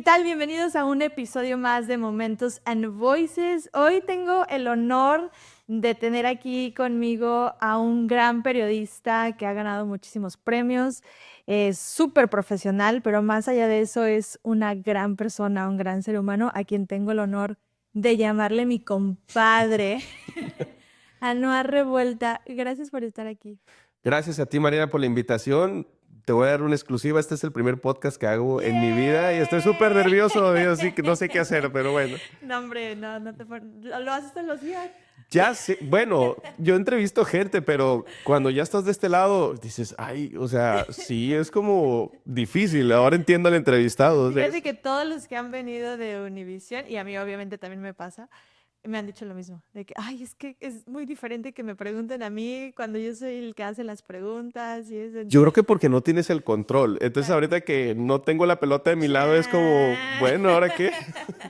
¿Qué tal? Bienvenidos a un episodio más de Momentos and Voices. Hoy tengo el honor de tener aquí conmigo a un gran periodista que ha ganado muchísimos premios, es súper profesional, pero más allá de eso es una gran persona, un gran ser humano a quien tengo el honor de llamarle mi compadre, Anuar Revuelta. Gracias por estar aquí. Gracias a ti, Mariana, por la invitación. Te voy a dar una exclusiva. Este es el primer podcast que hago en mi vida y estoy súper ¡Yeah! nervioso. Yo sí que no sé qué hacer, pero bueno. No, hombre, no te lo haces todos los días. Ya sé, bueno, yo entrevisto gente, pero cuando ya estás de este lado, dices, ay, o sea, sí, es como difícil. Ahora entiendo al entrevistado. O sea, Fíjate que todos los que han venido de Univision, y a mí obviamente también me pasa, me han dicho lo mismo, de que, ay, es que es muy diferente que me pregunten a mí cuando yo soy el que hace las preguntas y eso. yo creo que porque no tienes el control. Entonces, Exacto. ahorita que no tengo la pelota de mi lado, es como, Chan. bueno, ¿ahora qué?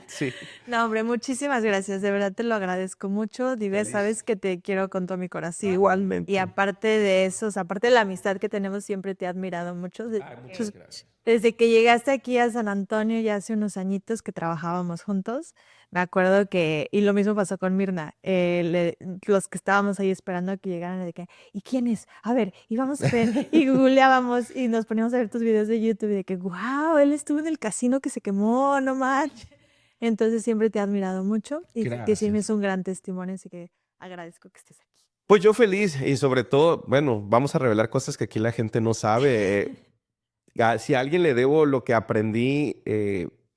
Sí, No, hombre, muchísimas gracias, de verdad te lo agradezco mucho. Dives, feliz. sabes que te quiero con todo mi corazón. Sí, Y igualmente. aparte de eso, o sea, aparte de la amistad que tenemos, siempre te he admirado mucho. Ay, muchas gracias. Desde que llegaste aquí a San Antonio ya hace unos añitos que trabajábamos juntos, me acuerdo que, y lo mismo pasó con Mirna, los que estábamos ahí esperando a que llegaran, de que, ¿y quién es? A ver, y vamos a ver, y googleábamos y nos poníamos a ver tus videos de YouTube y de que, wow, él estuvo en el casino que se quemó, no manches. Entonces siempre te he admirado mucho y que sí me es Gracias. un gran testimonio, así que agradezco que estés aquí. Pues yo feliz y sobre todo, bueno, vamos a revelar cosas que aquí la gente no sabe. Si a alguien le debo lo que aprendí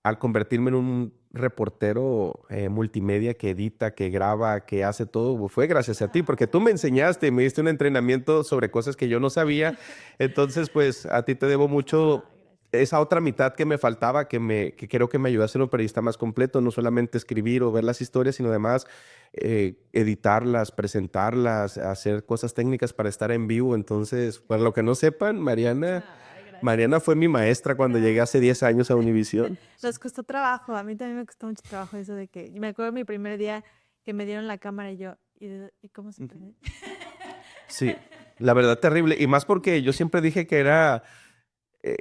al convertirme en un reportero multimedia que edita, que graba, que hace todo, pues, fue gracias a ti, porque tú me enseñaste, me diste un entrenamiento sobre cosas que yo no sabía. Entonces, pues a ti te debo mucho Ay, gracias. esa otra mitad que me faltaba, que creo que me ayudó a ser un periodista más completo, no solamente escribir o ver las historias, sino además editarlas, presentarlas, hacer cosas técnicas para estar en vivo. Entonces, para lo que no sepan, Ay, gracias. Mariana fue mi maestra cuando llegué hace 10 años a Univisión. Nos costó trabajo, a mí también me costó mucho trabajo eso de que, me acuerdo mi primer día que me dieron la cámara y yo, ¿y cómo se Ujú. prende? Sí, la verdad terrible. Y más porque yo siempre dije que era eh,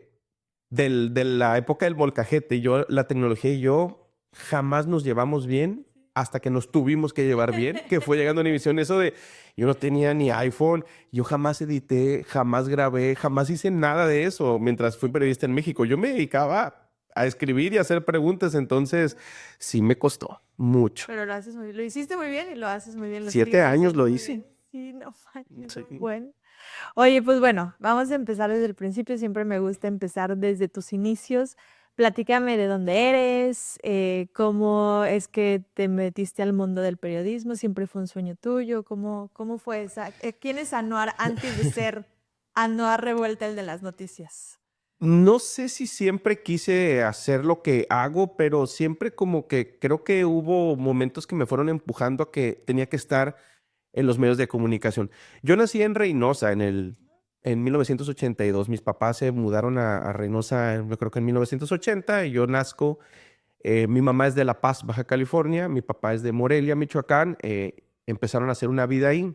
de la época del molcajete. Yo, la tecnología y yo jamás nos llevamos bien hasta que nos tuvimos que llevar bien, que fue llegando a Univisión eso de, yo no tenía ni iPhone, yo jamás edité, jamás grabé, jamás hice nada de eso mientras fui periodista en México. Yo me dedicaba a escribir y a hacer preguntas, entonces sí me costó mucho. Pero lo haces muy bien, lo hiciste muy bien y lo haces muy bien, lo Siete sigues años haciendo lo muy hice. bien. Sí, no manches, un Sí. buen. Oye, pues bueno, vamos a empezar desde el principio. Siempre me gusta empezar desde tus inicios. Platícame de dónde eres, cómo es que te metiste al mundo del periodismo, siempre fue un sueño tuyo, cómo fue esa, ¿quién es Anuar antes de ser Anuar Revuelta, el de las noticias? No sé si siempre quise hacer lo que hago, pero siempre como que creo que hubo momentos que me fueron empujando a que tenía que estar en los medios de comunicación. Yo nací en Reynosa en 1982. Mis papás se mudaron a Reynosa, yo creo que en 1980, y yo nazco. Mi mamá es de La Paz, Baja California. Mi papá es de Morelia, Michoacán. Empezaron a hacer una vida ahí.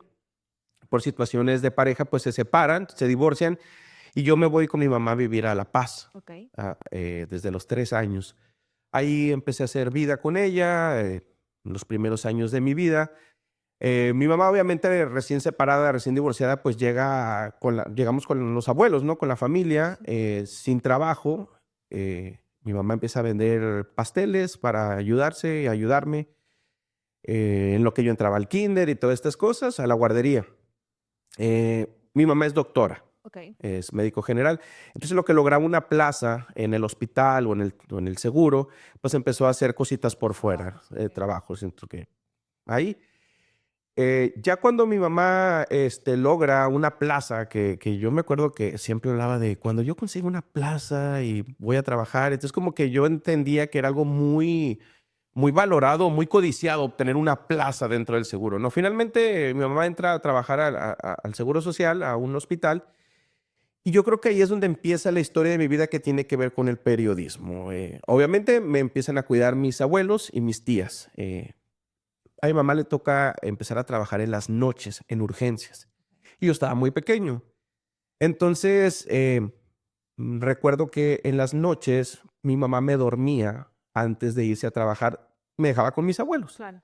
Por situaciones de pareja, pues se separan, se divorcian y yo me voy con mi mamá a vivir a La Paz Ok. desde los 3 años. Ahí empecé a hacer vida con ella, en los primeros años de mi vida. Mi mamá, obviamente, recién separada, recién divorciada, pues llegamos con los abuelos, ¿no? Con la familia, sin trabajo. Mi mamá empieza a vender pasteles para ayudarse y ayudarme en lo que yo entraba al kinder y todas estas cosas, a la guardería. Mi mamá es doctora, Ok. es médico general. Entonces, lo que lograba una plaza en el hospital o en el seguro, pues empezó a hacer cositas por fuera, Trabajos, ok. trabajos. Siento que ahí. Ya cuando mi mamá logra una plaza, que yo me acuerdo que siempre hablaba de cuando yo consigo una plaza y voy a trabajar, entonces como que yo entendía que era algo muy, muy valorado, muy codiciado obtener una plaza dentro del seguro, ¿no? Finalmente, mi mamá entra a trabajar al Seguro Social, a un hospital, y yo creo que ahí es donde empieza la historia de mi vida que tiene que ver con el periodismo. Obviamente me empiezan a cuidar mis abuelos y mis tías. A mi mamá le toca empezar a trabajar en las noches, en urgencias. Y yo estaba muy pequeño. Entonces, recuerdo que en las noches, mi mamá me dormía antes de irse a trabajar, me dejaba con mis abuelos. Claro.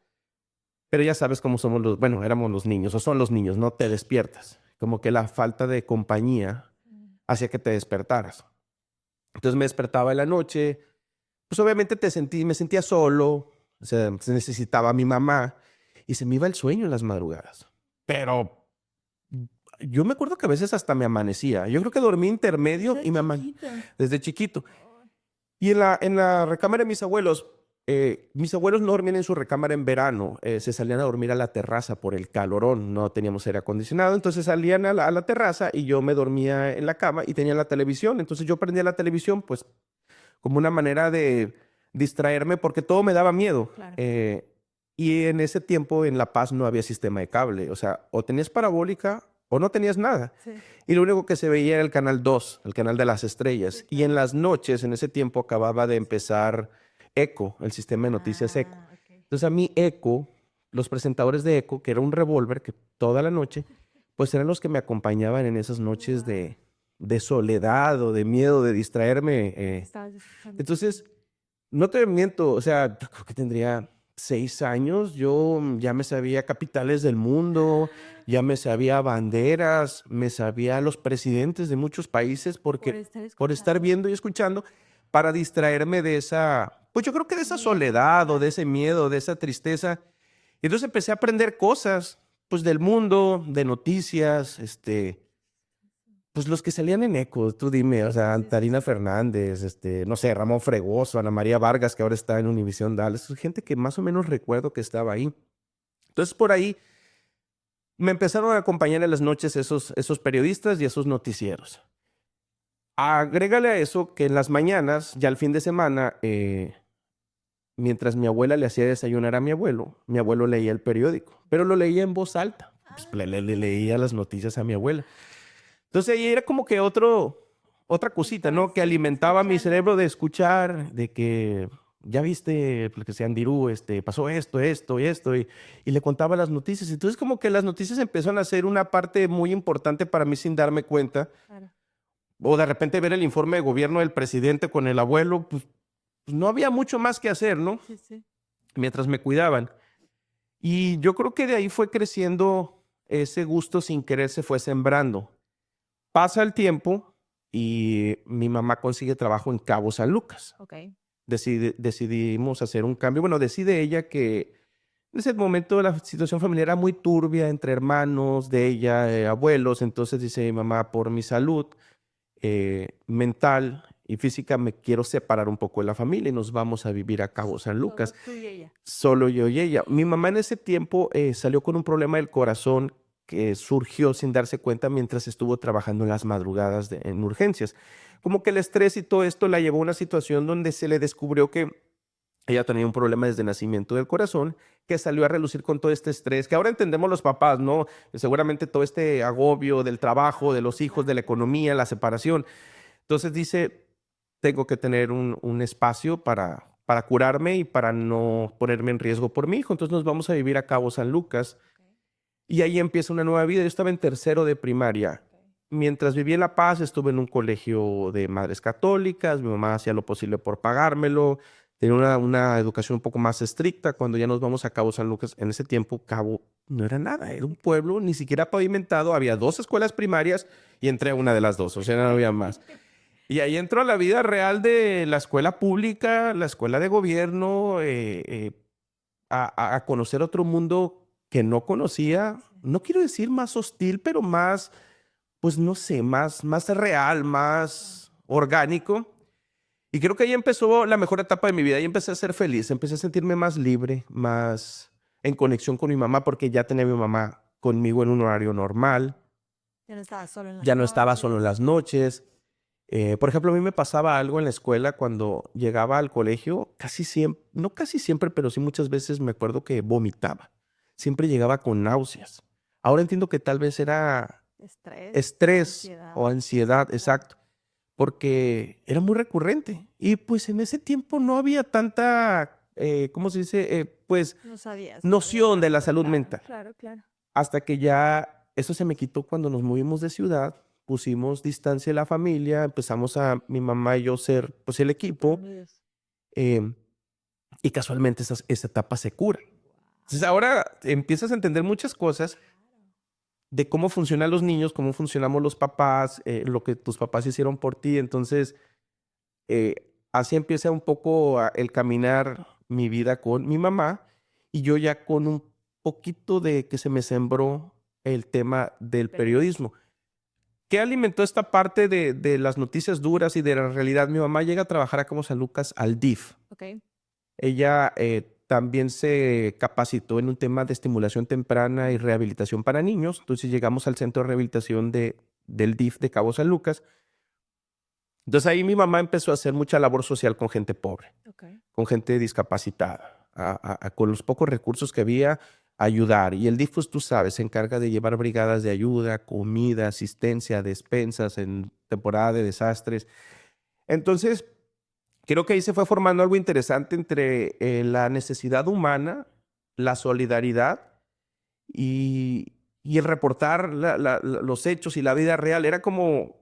Pero ya sabes cómo somos bueno, éramos los niños, o son los niños, no te despiertas. Como que la falta de compañía hacía que te despertaras. Entonces me despertaba en la noche, pues obviamente me sentía solo, o sea, se necesitaba a mi mamá y se me iba el sueño en las madrugadas. Pero yo me acuerdo que a veces hasta me amanecía. Yo creo que dormí intermedio y desde chiquito. Y en la recámara de mis abuelos no dormían en su recámara en verano, se salían a dormir a la terraza por el calorón, no teníamos aire acondicionado, entonces salían a la terraza y yo me dormía en la cama y tenía la televisión, entonces yo prendía la televisión pues como una manera de distraerme porque todo me daba miedo. Claro. Y en ese tiempo en La Paz no había sistema de cable, o sea, o tenías parabólica o no tenías nada. Sí. Y lo único que se veía era el canal 2, el canal de las estrellas. Y en las noches, en ese tiempo, acababa de empezar Eco, el sistema de noticias Eco. Ok. Entonces a mí Eco, los presentadores de Eco, que era un revólver que toda la noche, pues eran los que me acompañaban en esas noches de soledad o de miedo, de distraerme. Estabas escuchando. Entonces, no te miento, o sea, yo creo que tendría 6 años, yo ya me sabía capitales del mundo, ya me sabía banderas, me sabía los presidentes de muchos países Por porque estar por estar escuchando. viendo y escuchando para distraerme de esa, pues yo creo que de esa Miedo, soledad o de claro. ese miedo, de esa tristeza. Y entonces empecé a aprender cosas, pues del mundo, de noticias, pues los que salían en Eco, tú dime, o sea, Sí, sí, Antarina sí. Fernández, no sé, Ramón Fregoso, Ana María Vargas, que ahora está en Univisión Dallas, es gente que más o menos recuerdo que estaba ahí. Entonces, por ahí me empezaron a acompañar en las noches esos periodistas y esos noticieros. Agrégale a eso que en las mañanas, ya el fin de semana, mientras mi abuela le hacía desayunar a mi abuelo leía el periódico, pero lo leía en voz alta. Pues, le leía las noticias a mi abuela. Entonces ahí era como que otra cosita, Estabas ¿no? Que alimentaba mi escuchando. cerebro de escuchar, de que ya viste lo que sea Andirú, pasó esto y esto, y le contaba las noticias. Entonces como que las noticias empezaron a ser una parte muy importante para mí sin darme cuenta. Claro. O de repente ver el informe de gobierno del presidente con el abuelo, pues no había mucho más que hacer, ¿no? Sí, sí. Mientras me cuidaban. Y yo creo que de ahí fue creciendo ese gusto sin querer se fue sembrando. Pasa el tiempo y mi mamá consigue trabajo en Cabo San Lucas. Ok. Decidimos hacer un cambio. Bueno, decide ella que en ese momento la situación familiar era muy turbia entre hermanos de ella, abuelos. Entonces dice mi mamá, por mi salud mental y física, me quiero separar un poco de la familia y nos vamos a vivir a Cabo San Solo Lucas. tú y ella. Solo yo y ella. Mi mamá en ese tiempo salió con un problema del corazón que surgió sin darse cuenta mientras estuvo trabajando en las madrugadas en urgencias. Como que el estrés y todo esto la llevó a una situación donde se le descubrió que ella tenía un problema desde nacimiento del corazón, que salió a relucir con todo este estrés, que ahora entendemos los papás, ¿no? Seguramente todo este agobio del trabajo, de los hijos, de la economía, la separación. Entonces dice, tengo que tener un espacio para curarme y para no ponerme en riesgo por mi hijo. Entonces nos vamos a vivir a Cabo San Lucas y ahí empieza una nueva vida. Yo estaba en tercero de primaria. Mientras vivía en La Paz, estuve en un colegio de madres católicas. Mi mamá hacía lo posible por pagármelo. Tenía una educación un poco más estricta. Cuando ya nos vamos a Cabo San Lucas, en ese tiempo, Cabo no era nada. Era un pueblo ni siquiera pavimentado. Había 2 escuelas primarias y entré a una de las 2. O sea, no había más. Y ahí entró a la vida real de la escuela pública, la escuela de gobierno, a conocer otro mundo que no conocía. No quiero decir más hostil, pero más, pues no sé, más real, más orgánico. Y creo que ahí empezó la mejor etapa de mi vida. Ahí empecé a ser feliz, empecé a sentirme más libre, más en conexión con mi mamá, porque ya tenía a mi mamá conmigo en un horario normal. Ya no estabas solo en las Ya no estaba solo en noches. las noches. Por ejemplo, a mí me pasaba algo en la escuela cuando llegaba al colegio, casi siempre, no casi siempre, pero sí muchas veces me acuerdo que vomitaba. Siempre llegaba con náuseas. Ahora entiendo que tal vez era Estrés, estrés o ansiedad. ansiedad, Claro. exacto, porque era muy recurrente. Y pues en ese tiempo no había tanta, ¿cómo se dice? Pues No sabías noción de la salud claro, mental. claro, claro. Hasta que ya eso se me quitó cuando nos movimos de ciudad, pusimos distancia de la familia, empezamos a mi mamá y yo ser pues el equipo, em, y casualmente esa etapa se cura. Entonces ahora empiezas a entender muchas cosas de cómo funcionan los niños, cómo funcionamos los papás, lo que tus papás hicieron por ti. Entonces, así empieza un poco el caminar mi vida con mi mamá y yo ya con un poquito de que se me sembró el tema del periodismo. ¿Qué alimentó esta parte de las noticias duras y de la realidad? Mi mamá llega a trabajar a Cabo San Lucas al DIF. Ok. Ella también se capacitó en un tema de estimulación temprana y rehabilitación para niños. Entonces llegamos al centro de rehabilitación del DIF de Cabo San Lucas. Entonces ahí mi mamá empezó a hacer mucha labor social con gente pobre, con gente discapacitada, con los pocos recursos que había, ayudar. Y el DIF, pues tú sabes, se encarga de llevar brigadas de ayuda, comida, asistencia, despensas en temporada de desastres. Entonces, creo que ahí se fue formando algo interesante entre la necesidad humana, la solidaridad y el reportar los hechos y la vida real. Era como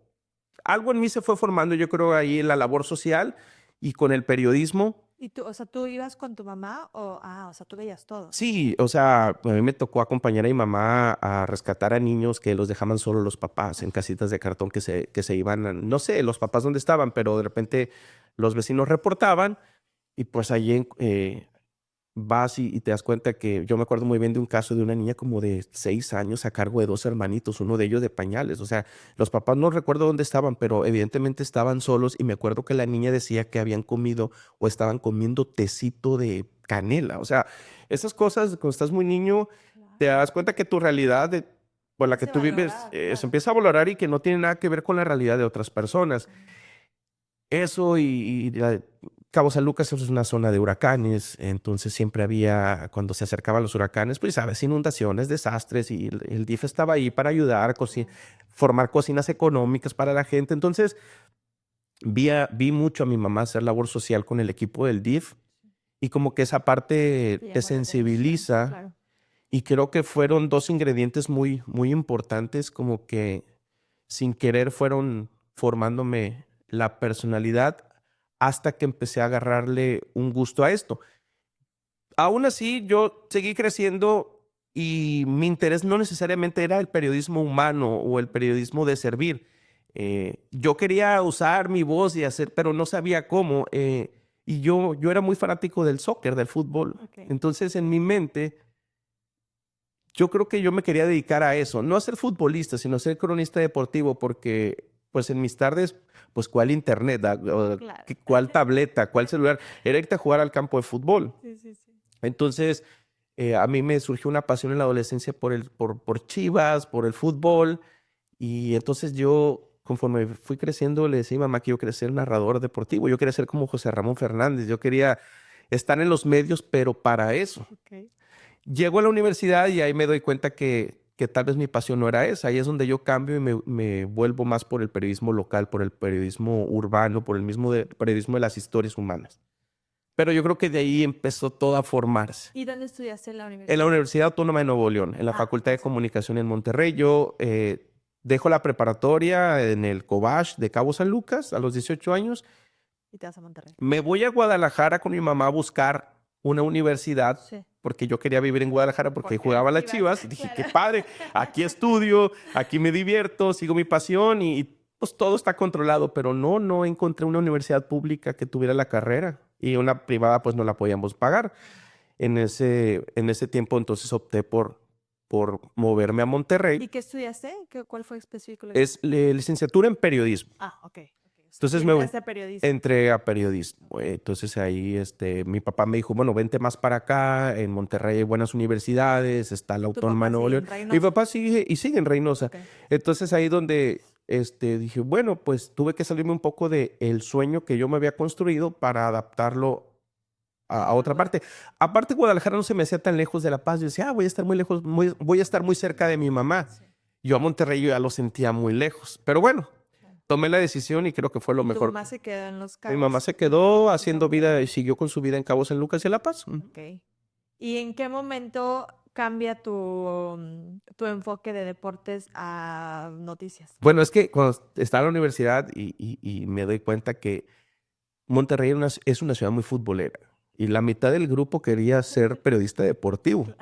algo en mí se fue formando, yo creo, ahí en la labor social y con el periodismo. ¿Y tú, o sea, tú ibas con tu mamá o sea, tú veías todo? Sí, o sea, a mí me tocó acompañar a mi mamá a rescatar a niños que los dejaban solo los papás en casitas de cartón que se iban, no sé, los papás dónde estaban, pero de repente los vecinos reportaban y pues allí vas y te das cuenta que yo me acuerdo muy bien de un caso de una niña como de 6 años a cargo de 2 hermanitos, uno de ellos de pañales. O sea, los papás no recuerdo dónde estaban, pero evidentemente estaban solos y me acuerdo que la niña decía que habían comido o estaban comiendo tecito de canela. O sea, esas cosas cuando estás muy niño te das cuenta que tu realidad por la que tú vives se empieza a valorar y que no tiene nada que ver con la realidad de otras personas. Eso Cabo San Lucas es una zona de huracanes, entonces siempre había, cuando se acercaban los huracanes, pues sabes, inundaciones, desastres, y el DIF estaba ahí para ayudar, formar cocinas económicas para la gente. Entonces vi mucho a mi mamá hacer labor social con el equipo del DIF y como que esa parte te sensibiliza, Claro. y creo que fueron 2 ingredientes muy, muy importantes, como que sin querer fueron formándome la personalidad hasta que empecé a agarrarle un gusto a esto. Aún así, yo seguí creciendo y mi interés no necesariamente era el periodismo humano o el periodismo de servir. Yo quería usar mi voz y hacer, pero no sabía cómo. Y yo era muy fanático del soccer, del fútbol. Entonces, en mi mente, yo creo que yo me quería dedicar a eso, no a ser futbolista, sino a ser cronista deportivo, porque pues en mis tardes, pues cuál internet, Claro. cuál tableta, cuál celular, era irte a jugar al campo de fútbol. Sí. Entonces, a mí me surgió una pasión en la adolescencia por Chivas, por el fútbol, y entonces yo, conforme fui creciendo, le decía a mi mamá que yo quería ser narrador deportivo, yo quería ser como José Ramón Fernández, yo quería estar en los medios, pero para eso. Llego a la universidad y ahí me doy cuenta que tal vez mi pasión no era esa. Ahí es donde yo cambio y me vuelvo más por el periodismo local, por el periodismo urbano, por el mismo periodismo de las historias humanas. Pero yo creo que de ahí empezó todo a formarse. ¿Y dónde estudiaste en la universidad? En la Universidad Autónoma de Nuevo León, en la Facultad de Comunicación en Monterrey. Yo dejo la preparatoria en el Cobach de Cabo San Lucas a los 18 años. Y te vas a Monterrey. Me voy a Guadalajara con mi mamá a buscar una universidad, porque yo quería vivir en Guadalajara porque jugaba a las Chivas. Y dije, qué padre, aquí estudio, aquí me divierto, sigo mi pasión y pues todo está controlado, pero no encontré una universidad pública que tuviera la carrera y una privada pues no la podíamos pagar. En ese tiempo entonces opté por moverme a Monterrey. ¿Y qué estudiaste? ¿Cuál fue específico? Es licenciatura en periodismo. Ok. Entonces entré a periodismo. Entonces ahí mi papá me dijo, bueno, vente más para acá, en Monterrey hay buenas universidades, está la Autónoma de Nuevo León. Mi papá sigue en Reynosa. Entonces ahí donde dije, bueno, pues tuve que salirme un poco del sueño que yo me había construido para adaptarlo a otra parte. Aparte, Guadalajara no se me hacía tan lejos de La Paz. Yo decía, voy a estar muy lejos, voy a estar muy cerca de mi mamá. Yo a Monterrey yo ya lo sentía muy lejos. Pero bueno, tomé la decisión y creo que fue lo mejor. ¿Tu mamá se quedó en Los Cabos? Mi mamá se quedó haciendo vida y siguió con su vida en Cabo San Lucas y en La Paz. ¿Y en qué momento cambia tu tu enfoque de deportes a noticias? Bueno, es que cuando estaba en la universidad y me doy cuenta que Monterrey es una ciudad muy futbolera y la mitad del grupo quería ser periodista deportivo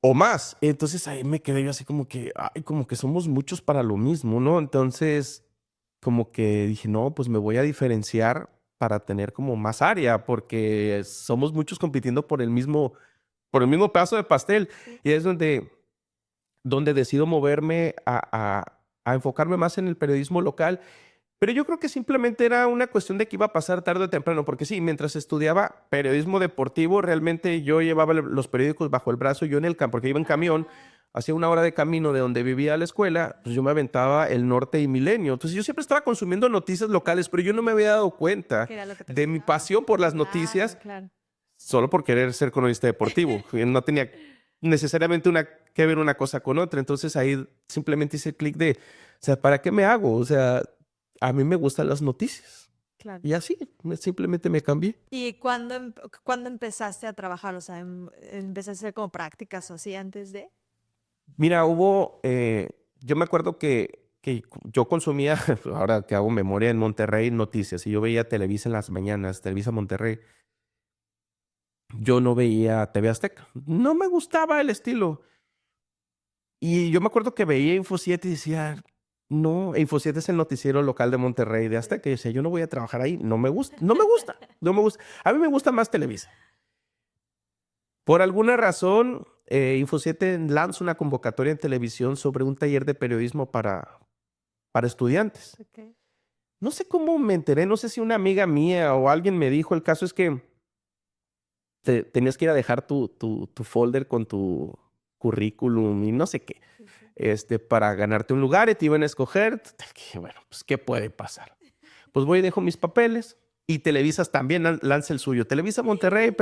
o más. Entonces ahí me quedé yo así como que, ay, como que somos muchos para lo mismo, ¿no? Entonces como que dije, no, pues me voy a diferenciar para tener como más área porque somos muchos compitiendo por el mismo pedazo de pastel. Sí. Y es donde decido moverme a enfocarme más en el periodismo local. Pero yo creo que simplemente era una cuestión de que iba a pasar tarde o temprano, porque sí, mientras estudiaba periodismo deportivo, realmente yo llevaba los periódicos bajo el brazo, yo en el campo, porque iba en camión, hacía una hora de camino de donde vivía a la escuela, pues yo me aventaba El Norte y Milenio. Entonces yo siempre estaba consumiendo noticias locales, pero yo no me había dado cuenta Que era lo que te de mi gustaba. pasión por las Claro, noticias claro. solo por querer ser cronista deportivo. No tenía necesariamente que ver una cosa con otra. Entonces ahí simplemente hice el clic de, o sea, ¿para qué me hago? O sea, a mí me gustan las noticias. Claro. Y así, simplemente me cambié. ¿Y cuándo empezaste a trabajar? O sea, ¿empezaste a hacer como prácticas o así antes de? Mira, yo me acuerdo que yo consumía, ahora que hago memoria en Monterrey, noticias, y yo veía Televisa en las mañanas, Televisa Monterrey. Yo no veía TV Azteca. No me gustaba el estilo. Y yo me acuerdo que veía Info 7 y decía, no, Info 7 es el noticiero local de Monterrey de Azteca. Y decía, yo no voy a trabajar ahí, no me gusta, no me gusta, no me gusta. A mí me gusta más Televisa. Por alguna razón, Info 7 lanza una convocatoria en televisión sobre un taller de periodismo para estudiantes. Okay. No sé cómo me enteré, no sé si una amiga mía o alguien me dijo, el caso es que tenías que ir a dejar tu folder con tu currículum y no sé qué. Para ganarte un lugar y te iban a escoger. Bueno, pues, ¿qué puede pasar? Pues voy y dejo mis papeles y Televisas también lanza el suyo. Televisa Monterrey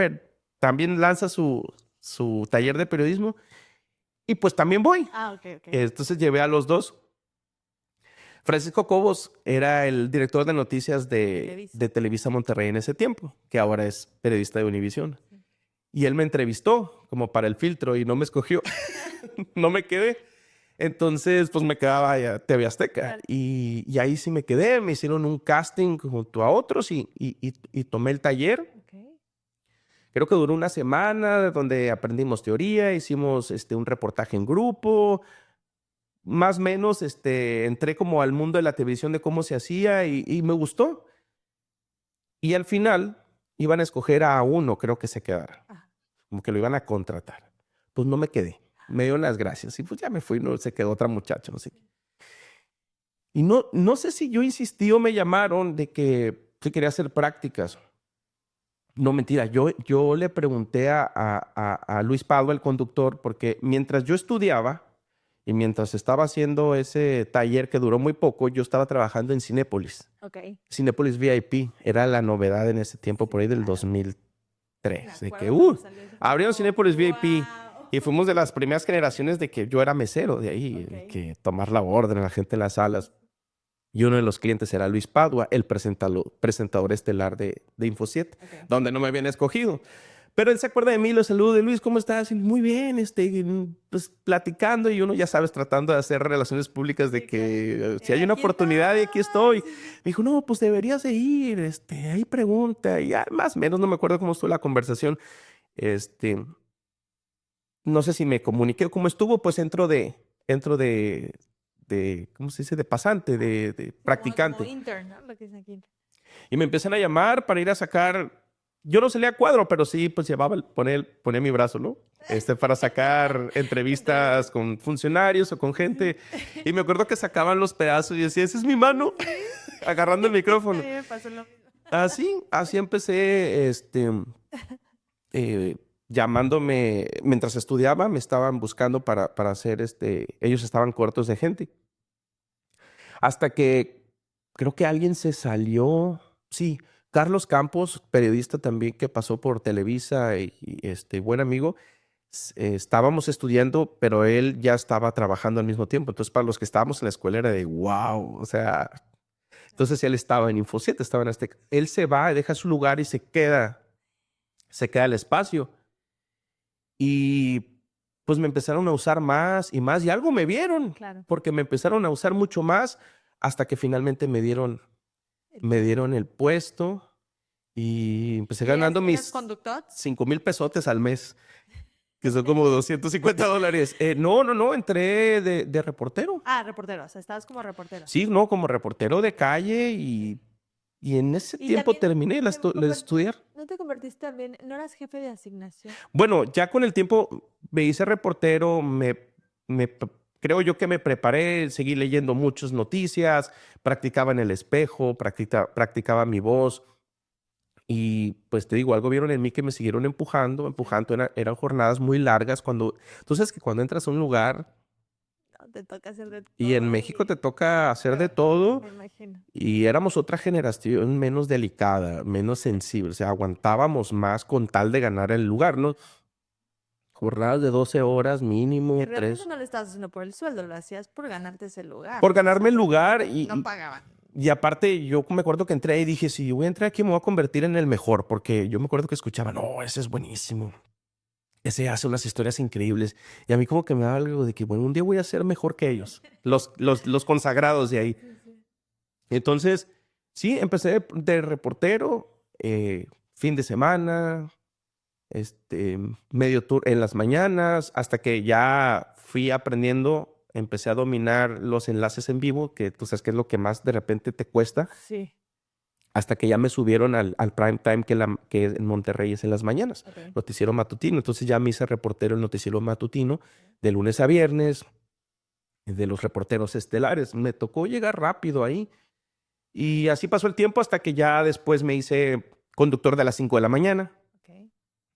también lanza su taller de periodismo y pues también voy. Ah, ok, ok. Entonces llevé a los dos. Francisco Cobos era el director de noticias de Televisa Monterrey en ese tiempo, que ahora es periodista de Univisión. Sí. Y él me entrevistó como para el filtro y no me escogió. No me quedé. Entonces, pues me quedaba ya TV Azteca. Claro. Y ahí sí me quedé. Me hicieron un casting junto a otros y tomé el taller. Okay. Creo que duró una semana donde aprendimos teoría, hicimos un reportaje en grupo. Más o menos entré como al mundo de la televisión de cómo se hacía y me gustó. Y al final iban a escoger a uno, creo que se quedara. Ajá. Como que lo iban a contratar. Pues no me quedé. Me dieron las gracias y pues ya me fui, no se quedó otra muchacha, no sé qué. Y no sé si yo insistí o me llamaron de que quería hacer prácticas. No, mentira, yo le pregunté a Luis Pablo, el conductor, porque mientras yo estudiaba y mientras estaba haciendo ese taller que duró muy poco, yo estaba trabajando en Cinépolis. Okay. Cinépolis VIP era la novedad en ese tiempo, por ahí del Claro. 2003. Me De que, acuerdo cuando salió ese abrieron tipo. Cinépolis VIP. Wow. Y fuimos de las primeras generaciones de que yo era mesero de ahí, de Okay. que tomar la orden a la gente en las salas. Y uno de los clientes era Luis Padua, el presentador estelar de Info 7, Okay. donde no me habían escogido. Pero él se acuerda de mí, lo saludo de Luis, ¿cómo estás? Y, muy bien, pues platicando y uno, ya sabes, tratando de hacer relaciones públicas de Sí, que claro. si hay una Aquí oportunidad y aquí estoy. estoy. Sí, sí. Me dijo, no, pues deberías de ir, ahí pregunta. Y ya, más o menos, no me acuerdo cómo estuvo la conversación. No sé si me comuniqué o cómo estuvo, pues entro de, ¿cómo se dice? De pasante, de Sí, como practicante. intern, ¿no? Lo que dicen aquí. Y me empiezan a llamar para ir a sacar, yo no salía a cuadro, pero sí, pues llevaba, ponía mi brazo, ¿no? Para sacar entrevistas con funcionarios o con gente. Y me acuerdo que sacaban los pedazos y decía, esa es mi mano, agarrando el A micrófono. mí me pasó lo mismo. Así empecé, llamándome, mientras estudiaba, me estaban buscando para hacer, ellos estaban cortos de gente. Hasta que creo que alguien se salió, sí, Carlos Campos, periodista también que pasó por Televisa y buen amigo, estábamos estudiando, pero él ya estaba trabajando al mismo tiempo. Entonces, para los que estábamos en la escuela era de wow, o sea, entonces él estaba en Info 7, estaba en Azteca. Él se va, deja su lugar y se queda el espacio. Y pues me empezaron a usar más y algo me vieron, Claro. porque me empezaron a usar mucho más hasta que finalmente me dieron el puesto y empecé ¿Y eras, ganando eras mis conductor? 5,000 pesotes al mes, que son como $250. No, entré de reportero. Ah, reportero, o sea, estabas como reportero. Sí, no, como reportero de calle y en ese Y tiempo también terminé te de estudiar. ¿no te convertiste también, no eras jefe de asignación? Bueno, ya con el tiempo me hice reportero, creo yo que me preparé, seguí leyendo muchas noticias, practicaba en el espejo, practicaba mi voz y pues te digo, algo vieron en mí que me siguieron empujando, eran jornadas muy largas tú sabes que cuando entras a un lugar No, te toca hacer de y en todo México te y toca hacer de todo me imagino. y éramos otra generación menos delicada, menos sensible, o sea, aguantábamos más con tal de ganar el lugar, ¿no? Jornadas de 12 horas Y mínimo, realmente 3. no lo estabas haciendo por el sueldo, lo hacías por ganarte ese lugar. Por O sea, ganarme el porque lugar no pagaban. y aparte yo me acuerdo que entré y dije, si yo voy a entrar aquí me voy a convertir en el mejor, porque yo me acuerdo que escuchaba, no, ese es buenísimo, ese hace unas historias increíbles. Y a mí como que me da algo de que, bueno, un día voy a ser mejor que ellos, los consagrados de ahí. Sí, sí. Entonces, sí, empecé de reportero, fin de semana, medio tour en las mañanas, hasta que ya fui aprendiendo, empecé a dominar los enlaces en vivo, que tú sabes que es lo que más de repente te cuesta, Sí, hasta que ya me subieron al prime time que en Monterrey es en las mañanas, ok. noticiero matutino. Entonces ya me hice reportero el noticiero matutino de lunes a viernes, de los reporteros estelares. Me tocó llegar rápido ahí y así pasó el tiempo hasta que ya después me hice conductor de las 5 de la mañana Ok.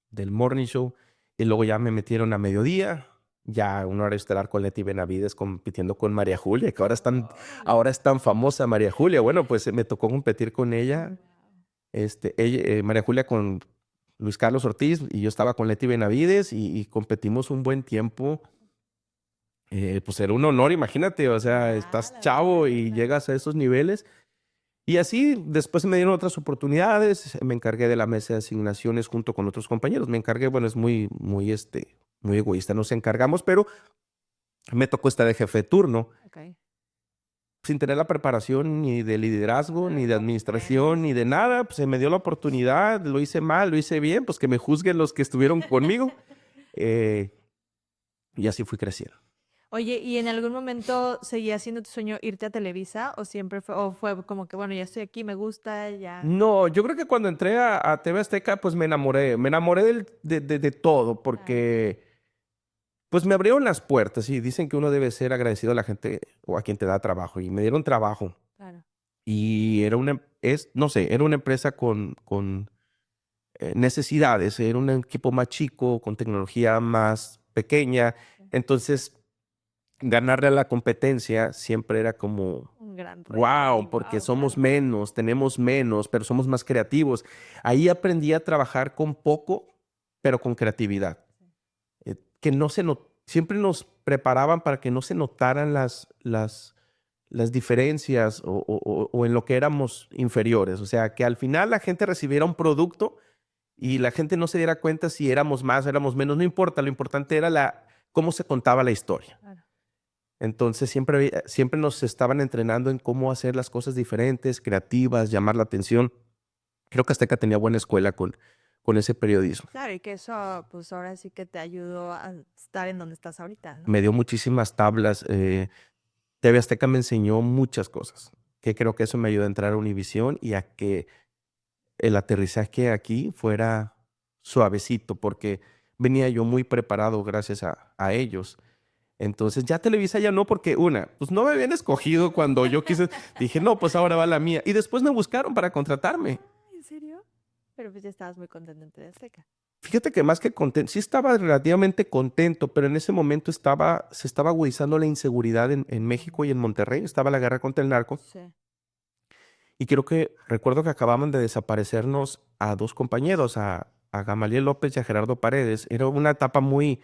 del Morning Show y luego ya me metieron a mediodía, ya un horario estelar con Leti Benavides compitiendo con María Julia, que Órale. ahora es tan famosa María Julia. Bueno, pues me tocó competir con ella, María Julia con Luis Carlos Ortiz y yo estaba con Leti Benavides y competimos un buen tiempo. Pues era un honor, imagínate, o sea, Ya, estás la chavo y verdad. llegas a esos niveles. Y así, después me dieron otras oportunidades, me encargué de la mesa de asignaciones junto con otros compañeros. Me encargué, bueno, es muy egoísta, nos encargamos, pero me tocó estar de jefe de turno, Ok. sin tener la preparación ni de liderazgo, ni de No, administración, ni de nada. Pues se me dio la oportunidad, lo hice mal, lo hice bien, pues que me juzguen los que estuvieron conmigo. eh, y así fui creciendo. Oye, ¿y en algún momento seguía siendo tu sueño irte a Televisa o siempre fue, o fue como que, bueno, ya estoy aquí, me gusta, ya? No, yo creo que cuando entré a TV Azteca, pues me enamoré de todo, Claro, porque pues me abrieron las puertas y dicen que uno debe ser agradecido a la gente o a quien te da trabajo. Y me dieron trabajo. claro. Y no sé, era una empresa con necesidades. Era un equipo más chico, con tecnología más pequeña. Sí. Entonces, ganarle a la competencia siempre era como, Un gran reto y wow, porque wow, somos claro. menos, tenemos menos, pero somos más creativos. Ahí aprendí a trabajar con poco, pero con creatividad. Sí. Que no se not- Siempre nos preparaban para que no se notaran las diferencias o en lo que éramos inferiores. O sea, que al final la gente recibiera un producto y la gente no se diera cuenta si éramos más o éramos menos, no importa, lo importante era cómo se contaba la historia. Claro. Entonces siempre nos estaban entrenando en cómo hacer las cosas diferentes, creativas, llamar la atención. Creo que Azteca tenía buena escuela con ese periodismo. Claro, y que eso, pues ahora sí que te ayudó a estar en donde estás ahorita, ¿no? Me dio muchísimas tablas. TV Azteca me enseñó muchas cosas, que creo que eso me ayudó a entrar a Univisión y a que el aterrizaje aquí fuera suavecito, porque venía yo muy preparado gracias a ellos. Entonces ya Televisa ya no, porque pues no me habían escogido cuando yo quise, dije, no, pues ahora va la mía. Y después me buscaron para contratarme. Ah, ¿en serio? Pero pues ya estabas muy contento en TV Azteca. Fíjate que más que contento, sí estaba relativamente contento, pero en ese momento se estaba agudizando la inseguridad en México y en Monterrey, estaba la guerra contra el narco. Sí. Y recuerdo que acababan de desaparecernos a dos compañeros, a Gamaliel López y a Gerardo Paredes. Era una etapa muy,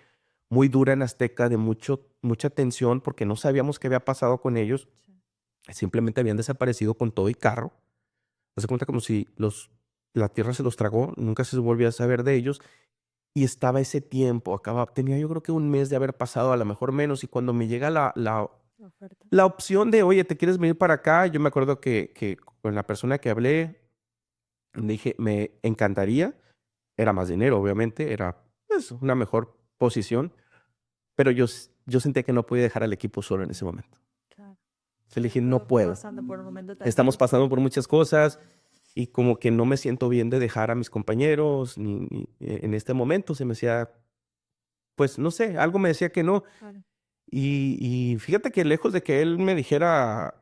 muy dura en Azteca, de mucha tensión, porque no sabíamos qué había pasado con ellos. Sí. Simplemente habían desaparecido con todo y carro. Se cuenta como si la tierra se los tragó, nunca se volvió a saber de ellos. y estaba ese tiempo, tenía yo creo que un mes de haber pasado, a lo mejor menos, y cuando me llega Oferta. la opción de, oye, ¿te quieres venir para acá? Yo me acuerdo que con la persona que hablé, dije, me encantaría, era más dinero, obviamente, era pues, una mejor posición, pero yo sentía que no podía dejar al equipo solo en ese momento. Claro. Entonces le dije, no Todo puedo. pasando por un momento tan Estamos difícil. pasando por muchas cosas y como que no me siento bien de dejar a mis compañeros en este momento. Se me hacía, pues no sé, algo me decía que no. Claro. Y fíjate que lejos de que él me dijera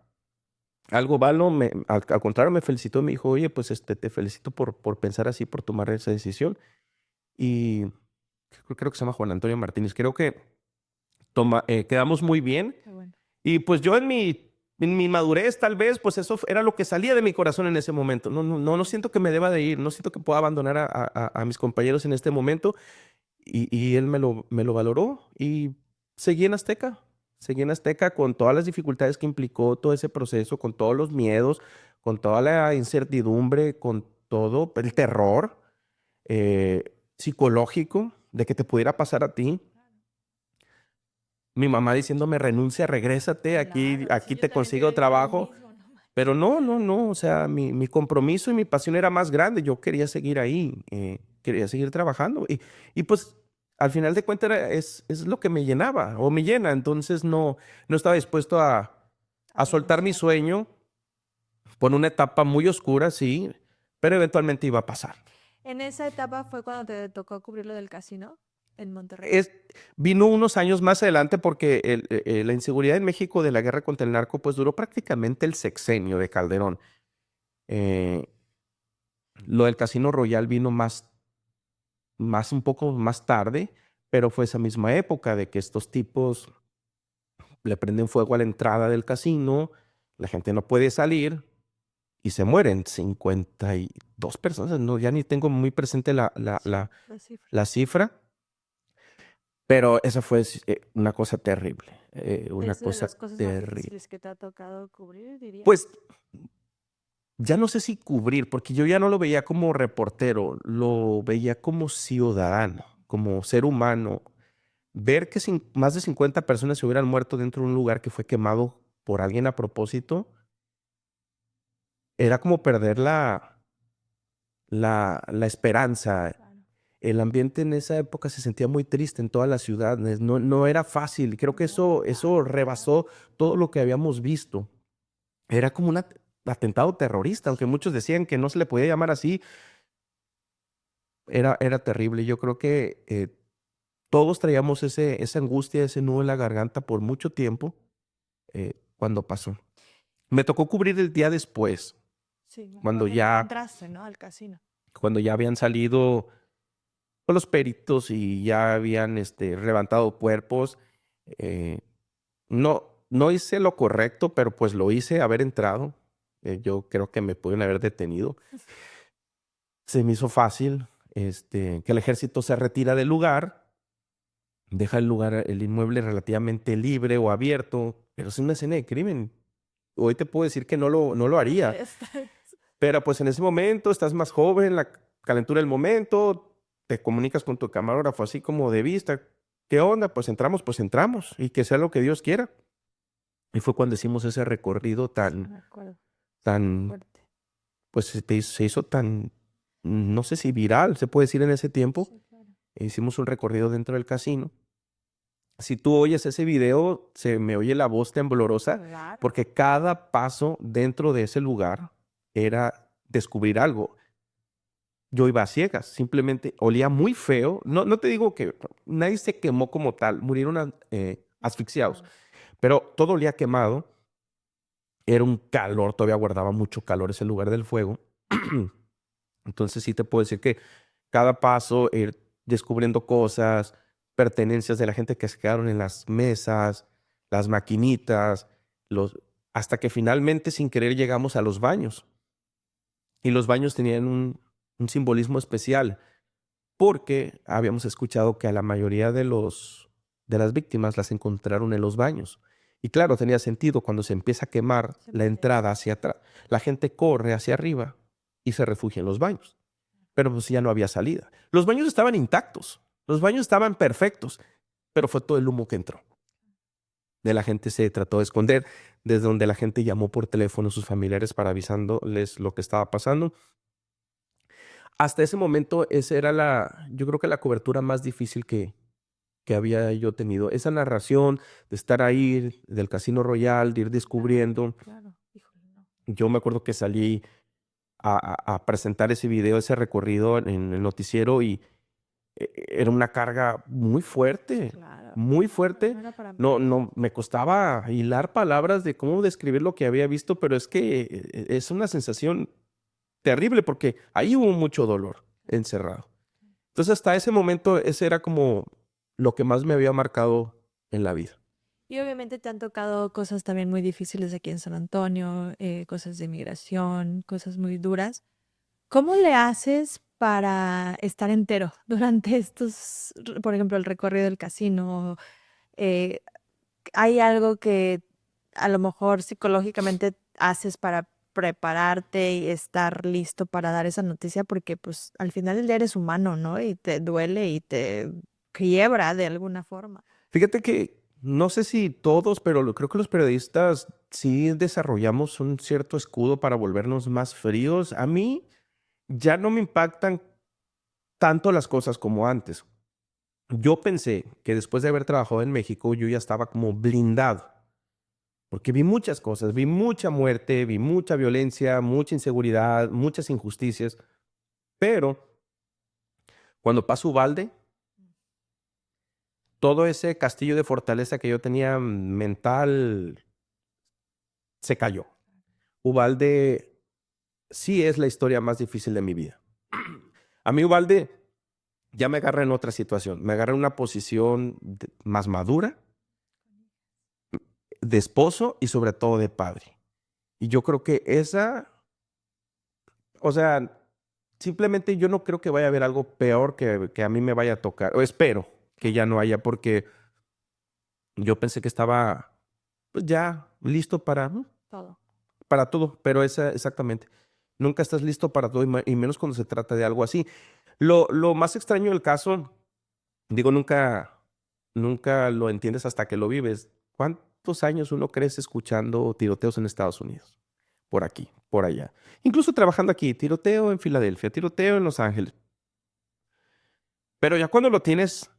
algo malo, al contrario, me felicitó, me dijo, oye, pues te felicito por pensar así, por tomar esa decisión. Y creo que se llama Juan Antonio Martínez. Creo que quedamos muy bien. Qué bueno. Y pues yo en mi madurez, tal vez, pues eso era lo que salía de mi corazón en ese momento. No siento que me deba de ir, no siento que pueda abandonar a mis compañeros en este momento. Y él me lo valoró y seguí en Azteca. Seguí en Azteca con todas las dificultades que implicó todo ese proceso, con todos los miedos, con toda la incertidumbre, con todo el terror psicológico de que te pudiera pasar a ti. Mi mamá diciéndome, renuncia, regrésate, aquí, Claro, sí, aquí yo te también te consigo hubiera dicho lo trabajo. mismo, no manches. Pero no, o sea, mi compromiso y mi pasión era más grande. Yo quería seguir ahí, quería seguir trabajando. Y pues al final de cuentas es lo que me llenaba o me llena. Entonces no estaba dispuesto a soltar mi Renunciar. sueño por una etapa muy oscura, sí, pero eventualmente iba a pasar. En esa etapa fue cuando te tocó cubrir lo del casino en Monterrey. Vino unos años más adelante porque la inseguridad en México de la guerra contra el narco pues duró prácticamente el sexenio de Calderón. Eh, lo del Casino Royal vino un poco más tarde, pero fue esa misma época de que estos tipos le prenden fuego a la entrada del casino, la gente no puede salir y se mueren 52 personas. No, ya ni tengo muy presente Sí, la cifra. la cifra, pero esa fue una cosa terrible, una Es de cosa las cosas más terrible. difíciles que te ha tocado cubrir, diría. Pues ya no sé si cubrir, porque yo ya no lo veía como reportero, lo veía como ciudadano, como ser humano. Ver que más de 50 personas se hubieran muerto dentro de un lugar que fue quemado por alguien a propósito, era como perder la esperanza. Claro. El ambiente en esa época se sentía muy triste en toda la ciudad. No era fácil. Creo que eso rebasó todo lo que habíamos visto. Era como un atentado terrorista, aunque muchos decían que no se le podía llamar así. Era terrible. Yo creo que todos traíamos esa angustia, ese nudo en la garganta por mucho tiempo cuando pasó. Me tocó cubrir el día después, Sí, me cuando acuerdo que tú ya, entraste, ¿no? Al casino. cuando ya habían salido los peritos y ya habían levantado cuerpos. Eh, no hice lo correcto, pero pues lo hice haber entrado. Yo creo que me pudieron haber detenido. Se me hizo fácil que el ejército se retira del lugar, deja el inmueble relativamente libre o abierto, pero es una escena de crimen. Hoy te puedo decir que no lo haría, pero pues en ese momento estás más joven, la calentura del momento, te comunicas con tu camarógrafo así como de vista. ¿Qué onda? Pues entramos y que sea lo que Dios quiera. Y fue cuando hicimos ese recorrido Me acuerdo. tan, Fuerte. pues se hizo tan, no sé si viral, se puede decir en ese tiempo. Sí, claro. Hicimos un recorrido dentro del casino. Si tú oyes ese video, se me oye la voz temblorosa Claro. porque cada paso dentro de ese lugar era descubrir algo. Yo iba a ciegas, simplemente olía muy feo. No te digo que nadie se quemó como tal, murieron asfixiados, pero todo olía quemado. Era un calor, todavía guardaba mucho calor ese lugar del fuego. Entonces sí te puedo decir que cada paso, ir descubriendo cosas, pertenencias de la gente que se quedaron en las mesas, las maquinitas, hasta que finalmente sin querer llegamos a los baños. Y los baños tenían un simbolismo especial porque habíamos escuchado que a la mayoría de las víctimas las encontraron en los baños. Y claro, tenía sentido cuando se empieza a quemar Se la mete. entrada hacia atrás. La gente corre hacia arriba y se refugia en los baños. pero pues ya no había salida. Los baños estaban intactos, los baños estaban perfectos, pero fue todo el humo que entró. De la gente se trató de esconder, desde donde la gente llamó por teléfono a sus familiares para avisándoles lo que estaba pasando. Hasta ese momento, esa era yo creo que la cobertura más difícil que había yo tenido. Esa narración de estar ahí, del Casino Royal, de ir descubriendo. Claro, híjole, no. Yo me acuerdo que salí a presentar ese video, ese recorrido en el noticiero y era una carga Claro. muy No, fuerte. no era para mí. No, me costaba hilar palabras de cómo describir lo que había visto, pero es que es una sensación terrible porque ahí hubo mucho dolor encerrado. Entonces, hasta ese momento, ese era como lo que más me había marcado en la vida. Y obviamente te han tocado cosas también muy difíciles aquí en San Antonio, cosas de migración, cosas muy duras. ¿Cómo le haces para estar entero durante estos, por ejemplo, el recorrido del casino? Eh, ¿Hay algo que a lo mejor psicológicamente haces para prepararte y estar listo para dar esa noticia? Porque pues al final del día eres humano, ¿no? Y te duele y te quiebra de alguna forma. Fíjate que no sé si todos, pero creo que los periodistas sí desarrollamos un cierto escudo para volvernos más fríos. A mí ya no me impactan tanto las cosas como antes. Yo pensé que después de haber trabajado en México, yo ya estaba como blindado, porque vi muchas cosas, vi mucha muerte, vi mucha violencia, mucha inseguridad, muchas injusticias, pero cuando pasó Uvalde, todo ese castillo de fortaleza que yo tenía mental se cayó. Uvalde sí es la historia más difícil de mi vida. A mí Uvalde ya me agarra en otra situación, me agarra en una posición más madura, de esposo y sobre todo de padre. Y yo creo que o sea, simplemente yo no creo que vaya a haber algo peor que a mí me vaya a tocar, o espero que ya no haya, porque yo pensé que estaba pues ya listo Todo. para todo, pero exactamente, nunca estás listo para todo y menos cuando se trata de algo así. Lo más extraño del caso, digo, nunca lo entiendes hasta que lo vives. ¿Cuántos años uno crece escuchando tiroteos en Estados Unidos? Por aquí, por allá. Incluso trabajando aquí, tiroteo en Filadelfia, tiroteo en Los Ángeles. Pero ya cuando lo tienes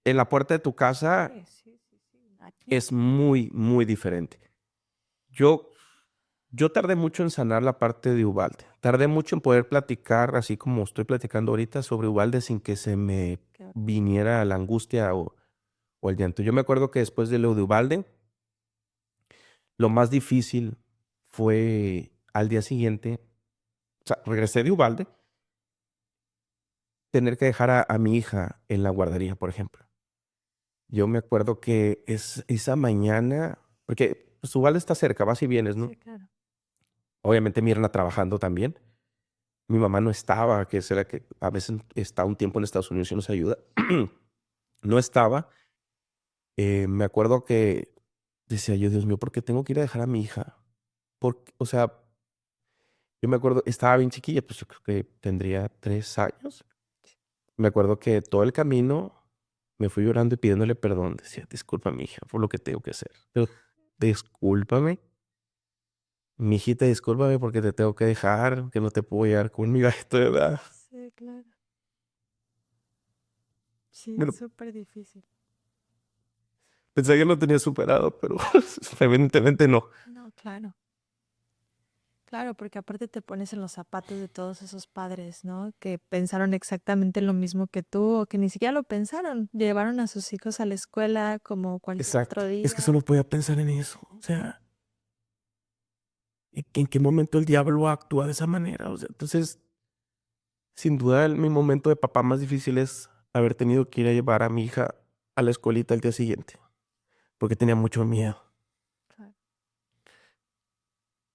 en la puerta de tu casa, Sí. Aquí. es muy, muy diferente. Yo, yo tardé mucho en sanar la parte de Uvalde. Tardé mucho en poder platicar, así como estoy platicando ahorita, sobre Uvalde sin que se me Qué viniera la angustia o el llanto. Yo me acuerdo que después de lo de Uvalde, lo más difícil fue al día siguiente, o sea, regresé de Uvalde, tener que dejar a mi hija en la guardería, por ejemplo. Yo me acuerdo que esa mañana, porque pues, Uvalde está cerca, vas y vienes, ¿no? Sí, claro. Obviamente Mirna trabajando también. Mi mamá no estaba, que es la que a veces está un tiempo en Estados Unidos y nos ayuda. No estaba. Me acuerdo que decía yo, Dios mío, ¿por qué tengo que ir a dejar a mi hija? O sea, yo me acuerdo, estaba bien chiquilla, pues yo creo que tendría 3 años. Me acuerdo que todo el camino me fui llorando y pidiéndole perdón. Decía, disculpa, mi hija, por lo que tengo que hacer. Pero discúlpame, mi hijita, discúlpame porque te tengo que dejar, que no te puedo llevar conmigo a esta edad. Sí, claro. Sí, Bueno, súper difícil. pensé que lo tenía superado, pero evidentemente no. No, claro. Claro, porque aparte te pones en los zapatos de todos esos padres, ¿no? Que pensaron exactamente lo mismo que tú o que ni siquiera lo pensaron. Llevaron a sus hijos a la escuela como cualquier Exacto. otro Es que día. solo podía pensar en eso. O sea, ¿en qué momento el diablo actúa de esa manera? O sea, entonces, sin duda, mi momento de papá más difícil es haber tenido que ir a llevar a mi hija a la escuelita el día siguiente, porque tenía mucho miedo Claro.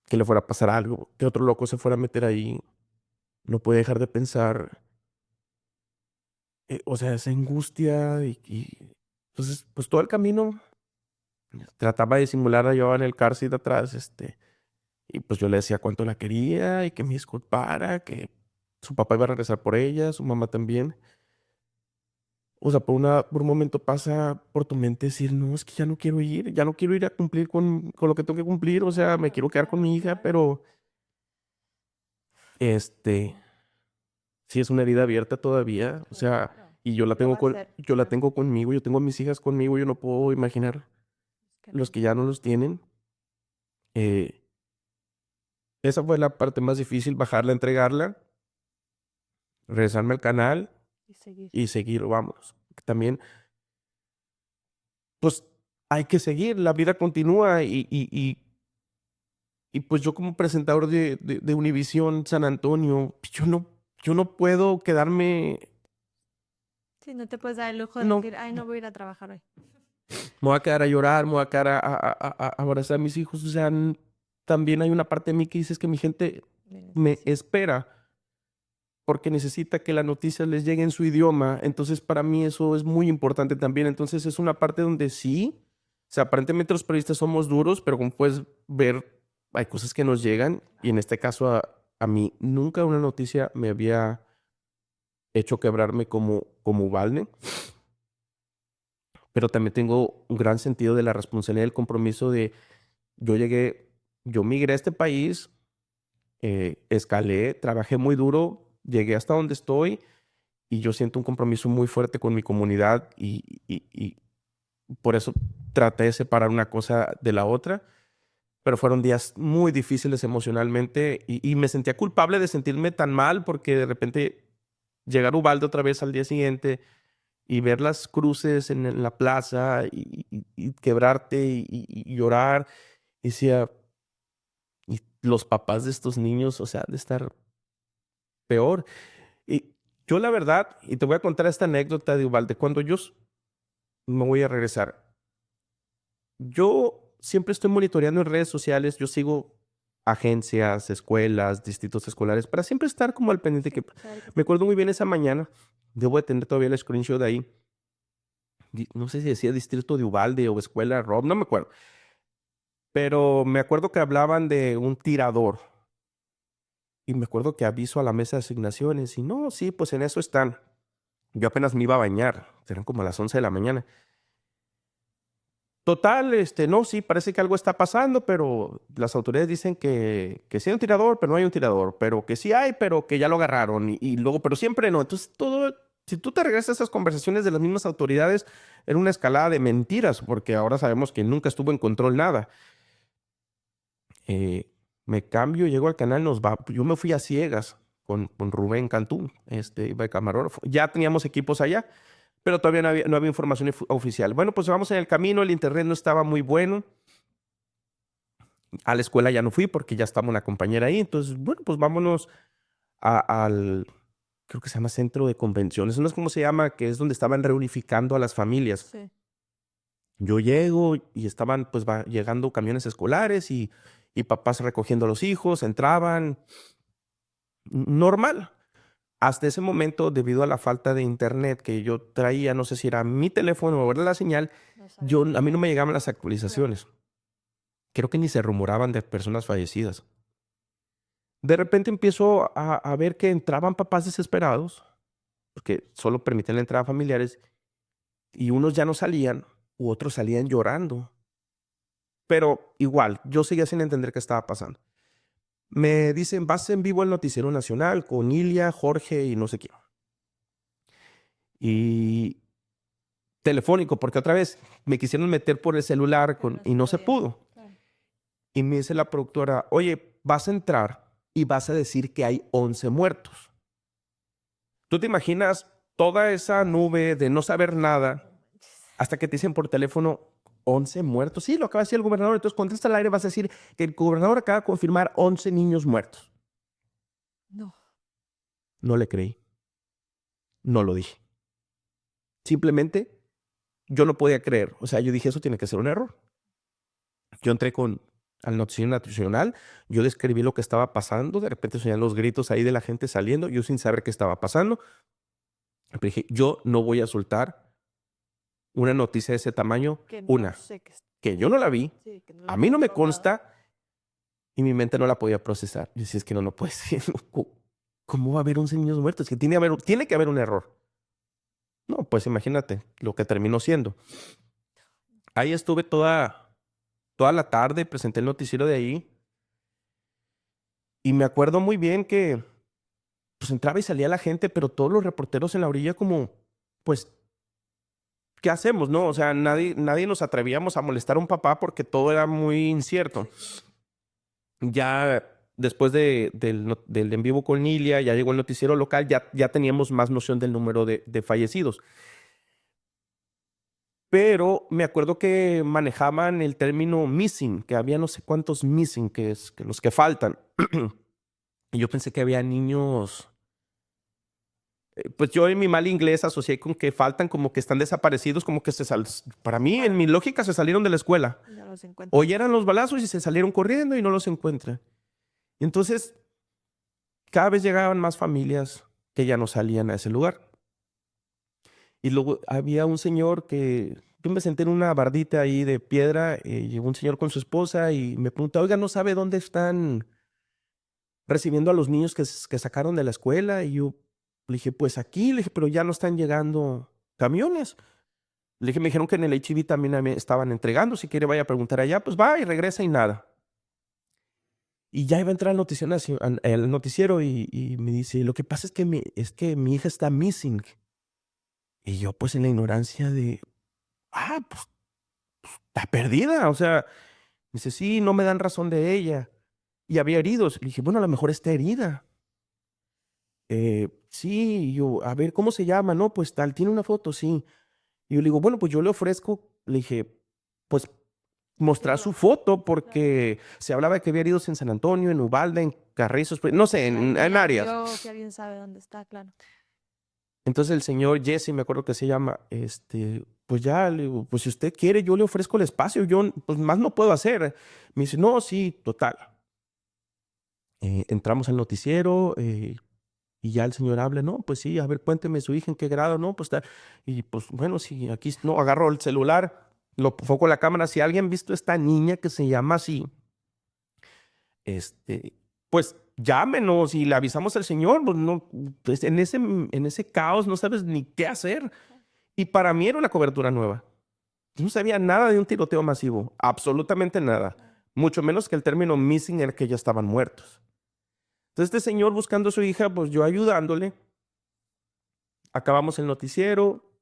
que le fuera a pasar algo, que otro loco se fuera a meter ahí. No puede dejar de pensar, o sea, esa angustia entonces, pues todo el camino trataba de simular a llevar en el car seat atrás, y pues yo le decía cuánto la quería y que me disculpara, que Su papá iba a regresar por ella, su mamá también. O sea, por un momento pasa por tu mente decir, no, es que ya no quiero ir a cumplir con lo que tengo que cumplir, o sea, me quiero quedar con mi hija, pero este, sí es una herida abierta todavía, o sea, Claro. y Y lo va a ser. yo la tengo conmigo, yo tengo a mis hijas conmigo, yo no puedo imaginar Que los no. que ya no los tienen. Eh, Esa fue la parte más difícil, bajarla, entregarla, regresarme al canal Y seguir. y seguir, vamos. También, pues, hay que seguir, la vida continúa y pues yo como presentador de Univisión San Antonio, yo no puedo quedarme, Sí, no te puedes dar el lujo de no, decir, ay, no voy a ir a trabajar hoy. me voy a quedar a llorar, me voy a quedar a abrazar a mis hijos. O sea, también hay una parte de mí que dice es que mi gente Me me necesito. espera porque necesita que la noticia les llegue en su idioma. Entonces, para mí eso es muy importante también. Entonces, es una parte donde sí, o sea, aparentemente los periodistas somos duros, pero como puedes ver, hay cosas que nos llegan y en este caso a mí nunca una noticia me había hecho quebrarme como Ubalde, pero también tengo un gran sentido de la responsabilidad y el compromiso de yo llegué, yo migré a este país, escalé, trabajé muy duro, llegué hasta donde estoy y yo siento un compromiso muy fuerte con mi comunidad y por eso traté de separar una cosa de la otra, pero fueron días muy difíciles emocionalmente y me sentía culpable de sentirme tan mal porque de repente llegar a Uvalde otra vez al día siguiente y ver las cruces en la plaza y quebrarte y llorar, y decía, y los papás de estos niños, o sea, de estar peor. Y yo la verdad, y te voy a contar esta anécdota de Uvalde, cuando me voy a regresar, yo siempre estoy monitoreando en redes sociales, yo sigo agencias, escuelas, distritos escolares, para siempre estar como al pendiente Sí, que... saber qué Me está acuerdo pasando. muy bien esa mañana, debo de tener todavía el screenshot de ahí, no sé si decía distrito de Uvalde o escuela Rob, no me acuerdo, pero me acuerdo que hablaban de un tirador y me acuerdo que aviso a la mesa de asignaciones y no, sí, pues en eso están. Yo apenas me iba a bañar, eran como las 11 de la mañana. Total, no, sí, parece que algo está pasando, pero las autoridades dicen que sí hay un tirador, pero no hay un tirador, pero que sí hay, pero que ya lo agarraron y luego, pero siempre no. Entonces, todo, si tú te regresas a esas conversaciones de las mismas autoridades, era una escalada de mentiras, porque ahora sabemos que nunca estuvo en control nada. Eh, Me cambio, llego al canal, yo me fui a ciegas con Rubén Cantú, iba de camarógrafo. Ya teníamos equipos allá, pero todavía no había información oficial. Bueno, pues vamos en el camino, el internet no estaba muy bueno. A la escuela ya no fui porque ya estaba una compañera ahí. Entonces, bueno, pues vámonos al, creo que se llama Centro de Convenciones. No es como se llama, que es donde estaban reunificando a las familias. Sí. Yo llego y estaban pues llegando camiones escolares y papás recogiendo a los hijos, entraban normal. Hasta ese momento, debido a la falta de internet que yo traía, no sé si era mi teléfono o era la señal, No sabes qué a mí no estaba me llegaban las pasando. Claro. actualizaciones. Creo que ni se rumoraban de personas fallecidas. De repente empiezo a ver que entraban papás desesperados, porque solo permitían la entrada a familiares, y unos ya no salían, u otros salían llorando. Pero igual, yo seguía sin entender qué estaba pasando. Me dicen, vas en vivo al Noticiero Nacional con Ilia, Jorge y no sé quién. Y telefónico, porque otra vez me quisieron meter por el celular Pero no y se no se podía. pudo. Claro. Y me dice la productora, oye, vas a entrar y vas a decir que hay 11 muertos. ¿Tú te imaginas toda esa nube de no saber nada No manches. hasta que te dicen por teléfono 11 muertos? Sí, lo acaba de decir el gobernador. Entonces contesta al aire, vas a decir que el gobernador acaba de confirmar 11 niños muertos. No. No le creí, no lo dije. Simplemente yo no podía creer. O sea, yo dije, eso tiene que ser un error. Yo entré al noticiero nacional, yo describí lo que estaba pasando, de repente se oían los gritos ahí de la gente saliendo, yo sin saber qué estaba pasando. Pero dije, yo no voy a soltar una noticia de ese tamaño, Que no una, sé qué. que yo no la vi, Sí, que no lo a mí no han me comprobado. consta y mi mente no la podía procesar. Yo decía, es que no puede ser. ¿cómo va a haber 11 niños muertos? Que tiene que haber un error. No, pues imagínate lo que terminó siendo. Ahí estuve toda la tarde, presenté el noticiero de ahí y me acuerdo muy bien que pues entraba y salía la gente, pero todos los reporteros en la orilla como, pues, ¿qué hacemos, no? O sea, nadie nos atrevíamos a molestar a un papá porque todo era muy incierto. Ya después del en vivo con Nilia, ya llegó el noticiero local, ya teníamos más noción del número de fallecidos. Pero me acuerdo que manejaban el término missing, que había no sé cuántos missing, que los que faltan. Y yo pensé que había niños, pues yo en mi mal inglés asocié con que faltan, como que están desaparecidos, como que para mí, en mi lógica, se salieron de la escuela. Ya los encuentro. Oyeran los balazos y se salieron corriendo y no los encuentran. Y entonces, cada vez llegaban más familias que ya no salían a ese lugar. Y luego había un señor que yo me senté en una bardita ahí de piedra, llegó un señor con su esposa y me preguntó, oiga, ¿no sabe dónde están recibiendo a los niños que sacaron de la escuela? Y yo le dije, pues aquí, le dije, pero ya no están llegando camiones. Le dije, me dijeron que en el HIV también estaban entregando, si quiere vaya a preguntar allá, pues va y regresa y nada. Y ya iba a entrar el noticiero y me dice, lo que pasa es que mi hija está missing. Y yo pues en la ignorancia de, pues está perdida. O sea, me dice, sí, no me dan razón de ella. Y había heridos. Le dije, bueno, a lo mejor está herida. Sí, y yo, a ver, ¿cómo se llama? No, pues tal, tiene una foto, sí. Y yo le digo, bueno, pues yo le ofrezco, le dije, pues mostrar su foto porque se hablaba de que había heridos en San Antonio, en Uvalde, en Carrizos, pues, no sé, en áreas. Yo, que alguien sabe dónde está, claro. Entonces el señor Jesse, me acuerdo que se llama, pues ya, le digo, pues si usted quiere, yo le ofrezco el espacio, yo pues más no puedo hacer. Me dice, no, sí, total. Entramos al noticiero y ya el señor habla, no, pues sí, a ver, cuénteme su hija en qué grado, no, pues está. Y pues bueno, sí, aquí no, agarro el celular, lo enfoco la cámara, si alguien ha visto esta niña que se llama así, pues llámenos y le avisamos al señor, pues no, pues en ese caos no sabes ni qué hacer. Y para mí era una cobertura nueva. Yo no sabía nada de un tiroteo masivo, absolutamente nada. Mucho menos que el término missing era que ya estaban muertos. Entonces este señor buscando a su hija, pues yo ayudándole. Acabamos el noticiero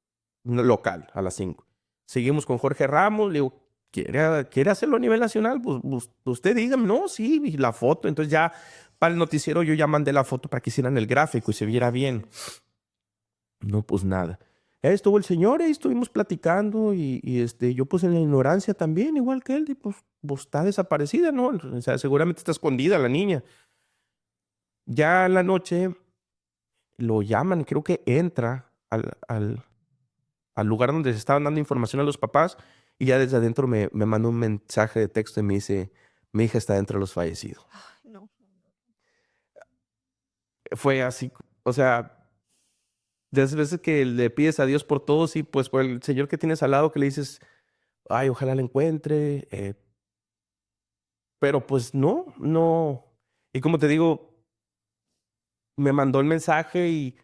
local a las 5. Seguimos con Jorge Ramos, le digo, ¿quiere hacerlo a nivel nacional? Pues usted dígame, no, sí, y la foto. Entonces ya para el noticiero yo ya mandé la foto para que hicieran el gráfico y se viera bien. No, pues nada. Ahí estuvo el señor, ahí estuvimos platicando y yo pues en la ignorancia también, igual que él, y pues está desaparecida, ¿no? O sea, seguramente está escondida la niña. Ya en la noche lo llaman, creo que entra al lugar donde se estaban dando información a los papás y ya desde adentro me mandó un mensaje de texto y me dice, mi hija está entre los fallecidos. Ay, no. Fue así, o sea, de esas veces que le pides a Dios por todos y pues por el Señor que tienes al lado que le dices, ay, ojalá la encuentre, pero pues no. Y como te digo, me mandó el mensaje y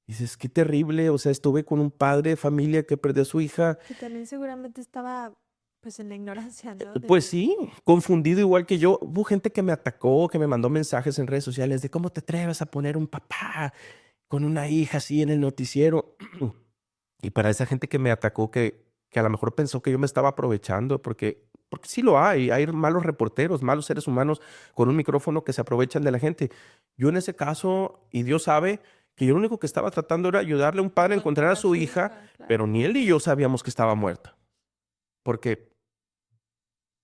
dices, qué terrible, o sea, estuve con un padre de familia que perdió a su hija. Que también seguramente estaba, pues, en la ignorancia, ¿no? Pues sí, confundido igual que yo. Hubo gente que me atacó, que me mandó mensajes en redes sociales de cómo te atreves a poner un papá con una hija así en el noticiero. Y para esa gente que me atacó, que a lo mejor pensó que yo me estaba aprovechando, porque sí lo hay malos reporteros, malos seres humanos con un micrófono que se aprovechan de la gente. Yo en ese caso, y Dios sabe que yo lo único que estaba tratando era ayudarle a un padre a encontrar a su hija, pero ni él ni yo sabíamos que estaba muerta, porque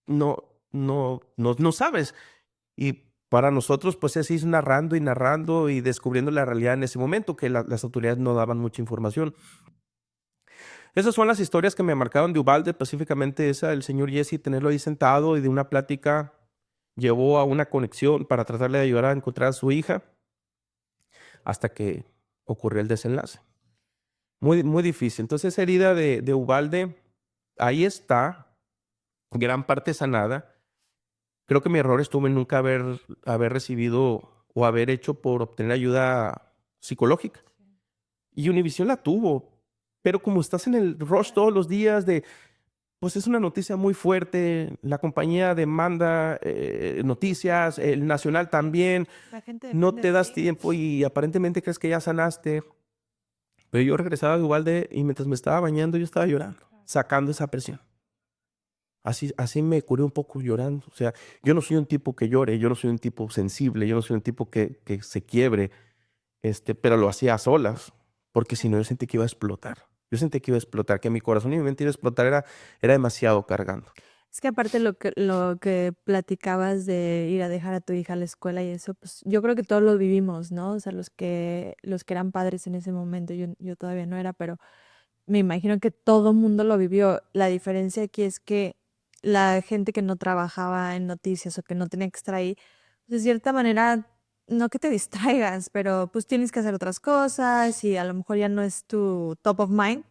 no sabes. Y para nosotros, pues es ir narrando y narrando y descubriendo la realidad en ese momento, que las autoridades no daban mucha información. Esas son las historias que me marcaron de Uvalde, específicamente esa del señor Jesse, tenerlo ahí sentado y de una plática llevó a una conexión para tratarle de ayudar a encontrar a su hija hasta que ocurrió el desenlace. Muy, muy difícil. Entonces esa herida de Uvalde, ahí está, gran parte sanada. Creo que mi error estuvo en nunca haber recibido o haber hecho por obtener ayuda psicológica. Y Univision la tuvo, pero como estás en el rush todos los días de, pues es una noticia muy fuerte, la compañía demanda noticias, el Nacional también, La gente no depende te de das ti. tiempo y aparentemente crees que ya sanaste. Pero yo regresaba de Uvalde y mientras me estaba bañando yo estaba llorando, sacando esa presión. Así me curé un poco llorando. O sea, yo no soy un tipo que llore, yo no soy un tipo sensible, yo no soy un tipo que se quiebre, pero lo hacía a solas, porque si no yo sentí que iba a explotar. Yo sentí que iba a explotar, que mi corazón y mi mente iba a explotar, era demasiado cargando. Es que aparte lo que platicabas de ir a dejar a tu hija a la escuela y eso, pues yo creo que todos lo vivimos, ¿no? O sea, los que eran padres en ese momento, yo todavía no era, pero me imagino que todo mundo lo vivió. La diferencia aquí es que la gente que no trabajaba en noticias o que no tenía que estar ahí, pues, de cierta manera, no que te distraigas, pero pues tienes que hacer otras cosas y a lo mejor ya no es tu top of mind,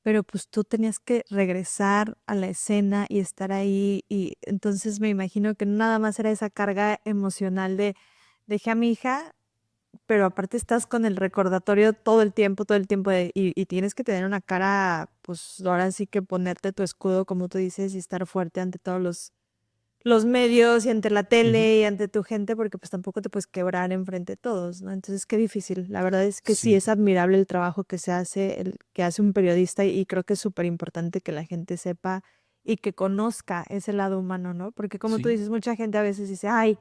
pero pues tú tenías que regresar a la escena y estar ahí y entonces me imagino que no nada más era esa carga emocional de dejé a mi hija, pero aparte estás con el recordatorio todo el tiempo y tienes que tener una cara, pues ahora sí que ponerte tu escudo, como tú dices, y estar fuerte ante todos los medios y ante la Ujú. tele y ante tu gente, porque pues tampoco te puedes quebrar enfrente de todos, ¿no? Entonces, qué difícil. La verdad es que sí Sí, es admirable el trabajo que se hace, el que hace un periodista y creo que es súper importante que la gente sepa y que conozca ese lado humano, ¿no? Porque como tú sí. dices, mucha gente a veces dice, ay,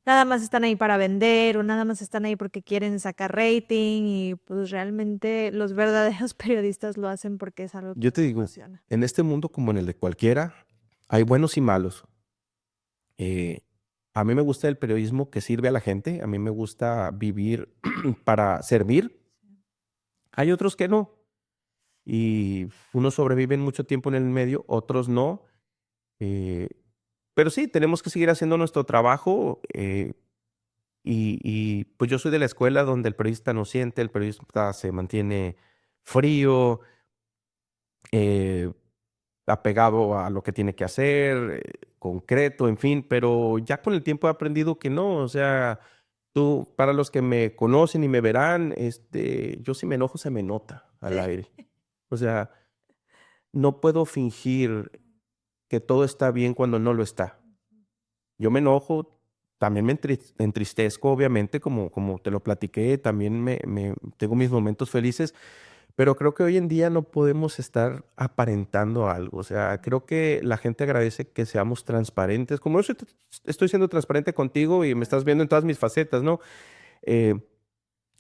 nada más están ahí para vender o nada más están ahí porque quieren sacar rating y pues realmente los verdaderos periodistas lo hacen porque es algo que Yo te los digo, apasiona. en este mundo como en el de cualquiera, hay buenos y malos. Eh, a mí me gusta el periodismo que sirve a la gente, a mí me gusta vivir para servir. Hay otros que no. Y unos sobreviven mucho tiempo en el medio, otros no. Eh, pero sí, tenemos que seguir haciendo nuestro trabajo. Y pues yo soy de la escuela donde el periodista no siente, el periodista se mantiene frío, eh, apegado a lo que tiene que hacer, concreto, en fin, pero ya con el tiempo he aprendido que no, o sea, tú, para los que me conocen y me verán, yo si me enojo se me nota al aire. O sea, no puedo fingir que todo está bien cuando no lo está. Yo me enojo, también me entristezco, obviamente, como te lo platiqué, también tengo mis momentos felices, pero creo que hoy en día no podemos estar aparentando algo. O sea, creo que la gente agradece que seamos transparentes. Como yo estoy siendo transparente contigo y me estás viendo en todas mis facetas, ¿no? Eh,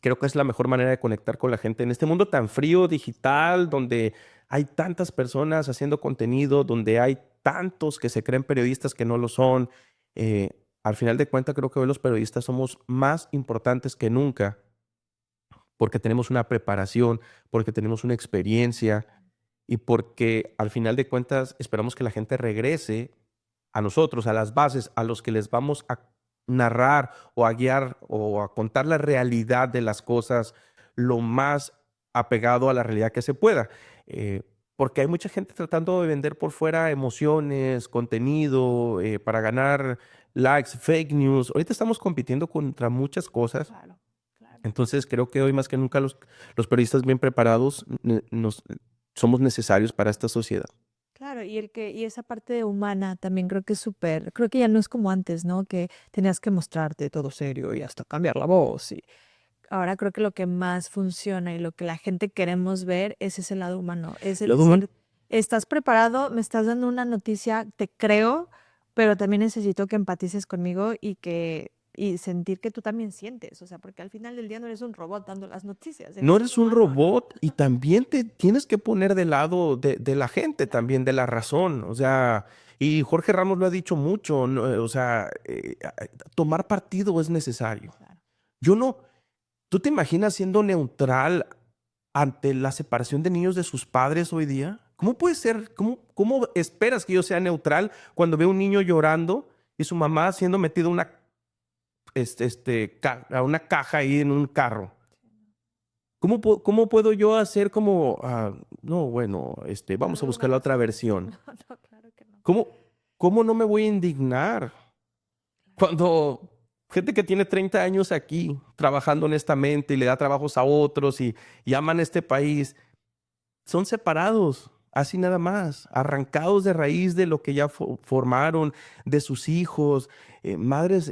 Creo que es la mejor manera de conectar con la gente en este mundo tan frío, digital, donde hay tantas personas haciendo contenido, donde hay tantos que se creen periodistas que no lo son. Eh, Al final de cuentas, creo que hoy los periodistas somos más importantes que nunca porque tenemos una preparación, porque tenemos una experiencia y porque al final de cuentas esperamos que la gente regrese a nosotros, a las bases, a los que les vamos a narrar o a guiar o a contar la realidad de las cosas lo más apegado a la realidad que se pueda. Eh, Porque hay mucha gente tratando de vender por fuera emociones, contenido, para ganar likes, fake news. Ahorita estamos compitiendo contra muchas cosas, Claro, claro. entonces creo que hoy más que nunca los periodistas bien preparados somos necesarios para esta sociedad. Claro, y esa parte humana también creo que es súper, creo que ya no es como antes, ¿no? Que tenías que mostrarte todo serio y hasta cambiar la voz. Y ahora creo que lo que más funciona y lo que la gente queremos ver es ese lado humano. Es el Lo dudan. decir, ¿estás preparado? ¿Me estás dando una noticia? Te creo, pero también necesito que empatices conmigo y sentir que tú también sientes. O sea, porque al final del día no eres un robot dando las noticias, No eres un eres un humano, ¿no? robot y también te tienes que poner del lado de la gente, también de la razón. O sea, y Jorge Ramos lo ha dicho mucho, ¿no? O sea, tomar partido es necesario. Claro. Yo no, ¿tú te imaginas siendo neutral ante la separación de niños de sus padres hoy día? ¿Cómo puede ser? ¿Cómo esperas que yo sea neutral cuando veo un niño llorando y su mamá siendo metido a una caja ahí en un carro? ¿Cómo puedo yo hacer como, no, bueno, vamos a buscar la otra Argumentación. versión? No, claro que no. ¿Cómo, cómo no me voy a indignar cuando, gente que tiene 30 años aquí trabajando honestamente y le da trabajos a otros y aman este país, son separados, así nada más, arrancados de raíz de lo que ya formaron, de sus hijos, madres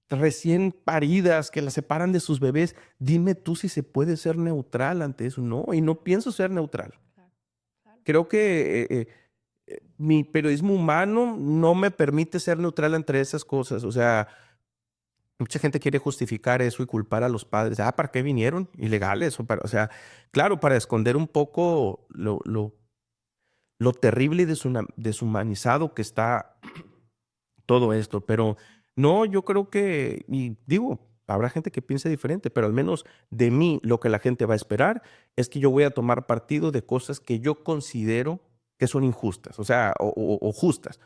recién paridas que las separan de sus bebés. Dime tú si se puede ser neutral ante eso. No, y no pienso ser neutral. Claro, claro. Creo que mi periodismo humano no me permite ser neutral entre esas cosas. O sea, mucha gente quiere justificar eso y culpar a los padres. Ah, ¿para qué vinieron? Ilegales. O sea, claro, para esconder un poco lo terrible y deshumanizado que está todo esto. Pero no, yo creo que, y digo, habrá gente que piense diferente, pero al menos de mí lo que la gente va a esperar es que yo voy a tomar partido de cosas que yo considero que son injustas, o sea, o justas.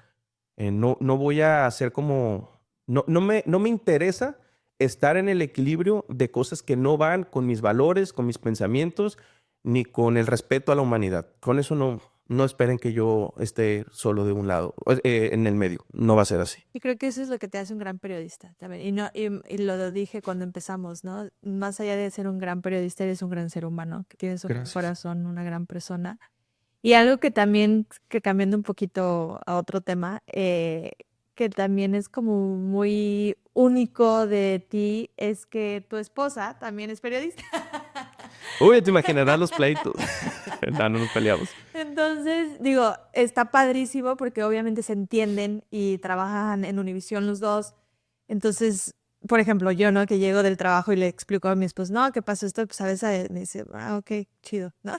No voy a hacer como, no me interesa estar en el equilibrio de cosas que no van con mis valores, con mis pensamientos, ni con el respeto a la humanidad. Con eso no esperen que yo esté solo de un lado, en el medio. No va a ser así. Y creo que eso es lo que te hace un gran periodista también. Y lo dije cuando empezamos, ¿no? Más allá de ser un gran periodista, eres un gran ser humano, que tienes un gran Gracias. corazón, una gran persona. Y algo que también, que cambiando un poquito a otro tema, que también es como muy único de ti, es que tu esposa también es periodista. Uy, te imaginarás los pleitos. No nos peleamos. Entonces, digo, está padrísimo porque obviamente se entienden y trabajan en Univisión los dos. Entonces, por ejemplo, yo, ¿no? Que llego del trabajo y le explico a mi esposo, no, ¿qué pasó esto? Pues a veces me dice, ah, ok, chido, ¿no?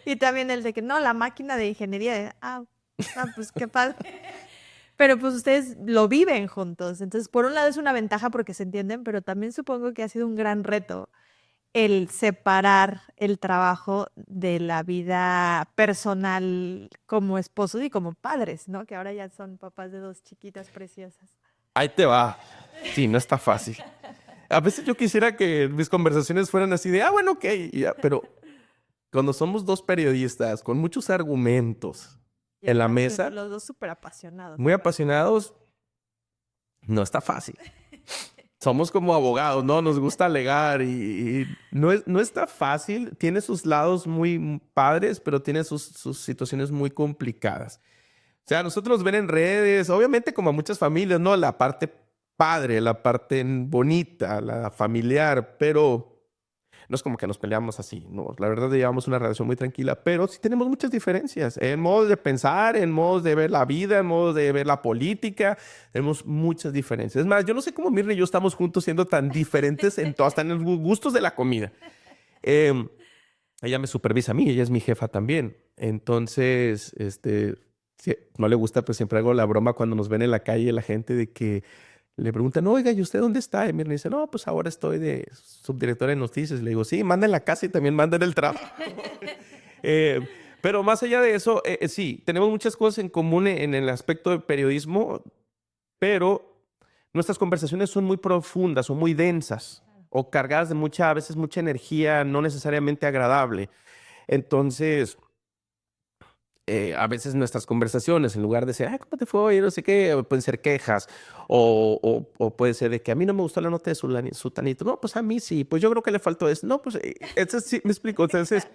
Y también el de que, no, la máquina de ingeniería, pues qué padre. Pero pues ustedes lo viven juntos. Entonces, por un lado es una ventaja porque se entienden, pero también supongo que ha sido un gran reto el separar el trabajo de la vida personal como esposos y como padres, ¿no? Que ahora ya son papás de dos chiquitas preciosas. Ahí te va. Sí, no está fácil. A veces yo quisiera que mis conversaciones fueran así de, bueno, ok, y ya, pero cuando somos dos periodistas con muchos argumentos Y en la aparte, mesa, los dos súper apasionados. muy apasionados, no está fácil. Somos como abogados, ¿no? Nos gusta alegar y no está fácil. Tiene sus lados muy padres, pero tiene sus situaciones muy complicadas. O sea, nosotros nos ven en redes, obviamente como a muchas familias, ¿no? La parte padre, la parte bonita, la familiar, pero no es como que nos peleamos así, ¿no? La verdad llevamos una relación muy tranquila, pero sí tenemos muchas diferencias en modos de pensar, en modos de ver la vida, en modos de ver la política. Tenemos muchas diferencias. Es más, yo no sé cómo Mirna y yo estamos juntos siendo tan diferentes en todo, hasta en los gustos de la comida. Ella me supervisa a mí, ella es mi jefa también. Entonces, sí, no le gusta, pues siempre hago la broma cuando nos ven en la calle la gente de que le preguntan, oiga, ¿y usted dónde está? Y Mirna dice, no, pues ahora estoy de subdirectora de noticias. Le digo, sí, manda en la casa y también manda en el trabajo. Eh, pero más allá de eso, sí, tenemos muchas cosas en común en el aspecto del periodismo, pero nuestras conversaciones son muy profundas, son muy densas o cargadas de a veces mucha energía no necesariamente agradable. Entonces, a veces nuestras conversaciones, en lugar de ser, ay, ¿cómo te fue hoy? No sé qué, pueden ser quejas o puede ser de que a mí no me gustó la nota de Sutanito. No, pues a mí sí, pues yo creo que le faltó eso. No, pues eso sí, me explico. Entonces,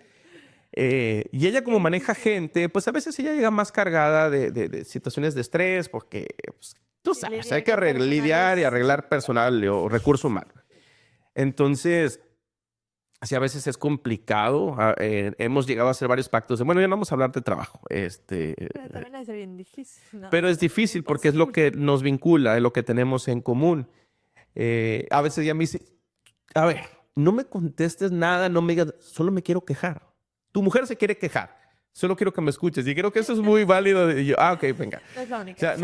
y ella como maneja gente, pues a veces ella llega más cargada de situaciones de estrés porque, pues, tú sabes, hay que lidiar y arreglar personal o recurso humano. Entonces, sí, a veces es complicado. Hemos llegado a hacer varios pactos de, bueno, ya no vamos a hablar de trabajo. Pero también es bien difícil, ¿no? Pero es difícil porque es lo que nos vincula, es lo que tenemos en común. A veces ya me dice, a ver, no me contestes nada, no me digas, solo me quiero quejar. Tu mujer se quiere quejar. Solo quiero que me escuches. Y creo que eso es muy válido. Y yo, ok, venga. No es la O única.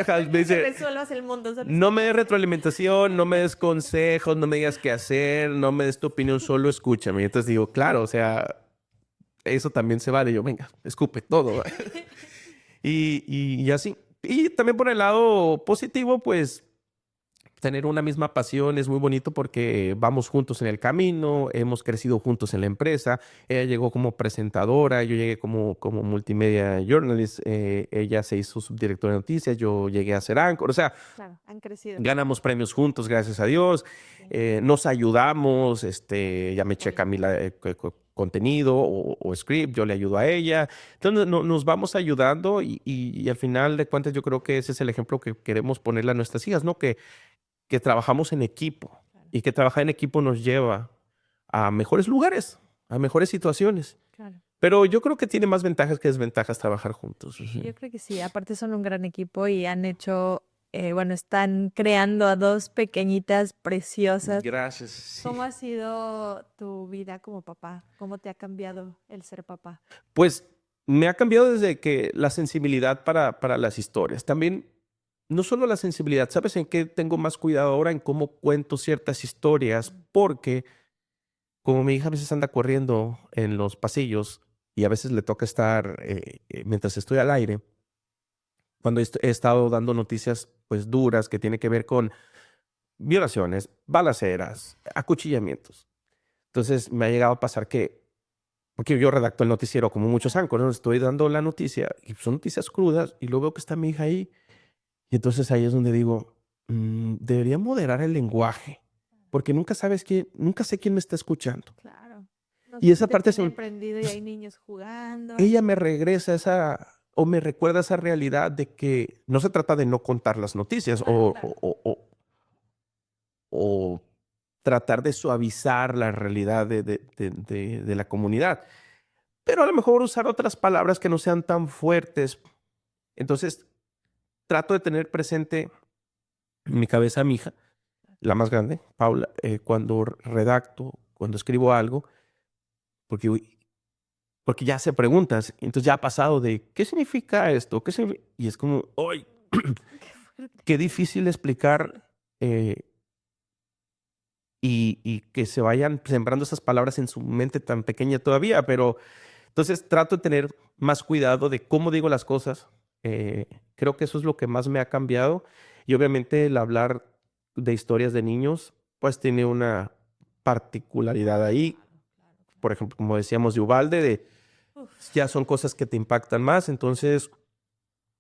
sea, me dice, resuelvas el mundo. no me des retroalimentación, no me des consejos, no me digas qué hacer, no me des tu opinión, solo escúchame. Y entonces digo, claro, o sea, eso también se vale. Yo, venga, escupe todo. Y así. Y también por el lado positivo, pues tener una misma pasión es muy bonito porque vamos juntos en el camino, hemos crecido juntos en la empresa. Ella llegó como presentadora, yo llegué como multimedia journalist, ella se hizo subdirectora de noticias, yo llegué a ser anchor. O sea, Claro, han crecido. ganamos premios juntos, gracias a Dios. Sí. Nos ayudamos, ella me checa a mí Apoyo. contenido o script, yo le ayudo a ella. Entonces nos vamos ayudando y al final de cuentas yo creo que ese es el ejemplo que queremos ponerle a nuestras hijas, ¿no? Que trabajamos en equipo Claro, y que trabajar en equipo nos lleva a mejores lugares, a mejores situaciones. claro. Pero yo creo que tiene más ventajas que desventajas trabajar juntos. Ujú. Yo creo que sí, aparte son un gran equipo y han hecho, bueno, están creando a dos pequeñitas preciosas. Gracias. Sí. ¿Cómo ha sido tu vida como papá? ¿Cómo te ha cambiado el ser papá? Pues me ha cambiado desde que la sensibilidad para las historias. También, no solo la sensibilidad, ¿sabes en qué tengo más cuidado ahora? En cómo cuento ciertas historias, porque como mi hija a veces anda corriendo en los pasillos y a veces le toca estar mientras estoy al aire, cuando he estado dando noticias pues duras que tienen que ver con violaciones, balaceras, acuchillamientos. Entonces me ha llegado a pasar que, porque yo redacto el noticiero como muchos áncoras, ¿no? Estoy dando la noticia y son noticias crudas y luego veo que está mi hija ahí y entonces ahí es donde digo, debería moderar el lenguaje, porque nunca sabes quién, nunca sé quién me está escuchando. Claro. No Y sé si esa te parte se tienen me, prendido y hay niños jugando. ella me regresa esa, o me recuerda esa realidad de que no se trata de no contar las noticias Claro, claro. o tratar de suavizar la realidad de la comunidad, pero a lo mejor usar otras palabras que no sean tan fuertes. Entonces, trato de tener presente en mi cabeza a mi hija, la más grande, Paula, cuando redacto, cuando escribo algo, porque, porque ya hace preguntas, entonces ya ha pasado de, ¿qué significa esto? Y es como, ¡ay! Qué fuerte. Qué difícil explicar y que se vayan sembrando esas palabras en su mente tan pequeña todavía, pero entonces trato de tener más cuidado de cómo digo las cosas. Creo que eso es lo que más me ha cambiado y obviamente el hablar de historias de niños, pues tiene una particularidad ahí. Por ejemplo, como decíamos de Ubalde, Uf, ya son cosas que te impactan más, entonces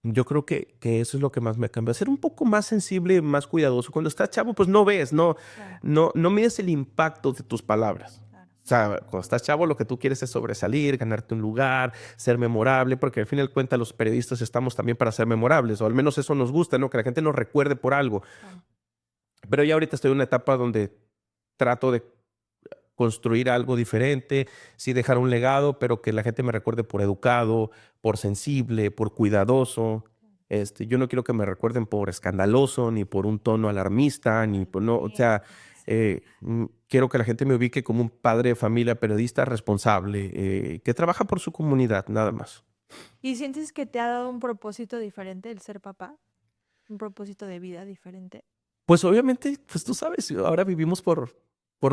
yo creo que eso es lo que más me cambia. Ser un poco más sensible, más cuidadoso. Cuando estás chavo, pues no ves, claro, no mides el impacto de tus palabras. claro. O sea, cuando estás chavo, lo que tú quieres es sobresalir, ganarte un lugar, ser memorable, porque al fin y al cuentas los periodistas estamos también para ser memorables, o al menos eso nos gusta, ¿no? Que la gente nos recuerde por algo. Claro. Pero ya ahorita estoy en una etapa donde trato de construir algo diferente, sí dejar un legado, pero que la gente me recuerde por educado, por sensible, por cuidadoso. Yo no quiero que me recuerden por escandaloso, ni por un tono alarmista, ni por no, o sea, quiero que la gente me ubique como un padre de familia, periodista responsable, que trabaja por su comunidad, nada más. ¿Y sientes que te ha dado un propósito diferente el ser papá? ¿Un propósito de vida diferente? Pues obviamente, pues tú sabes, ahora vivimos por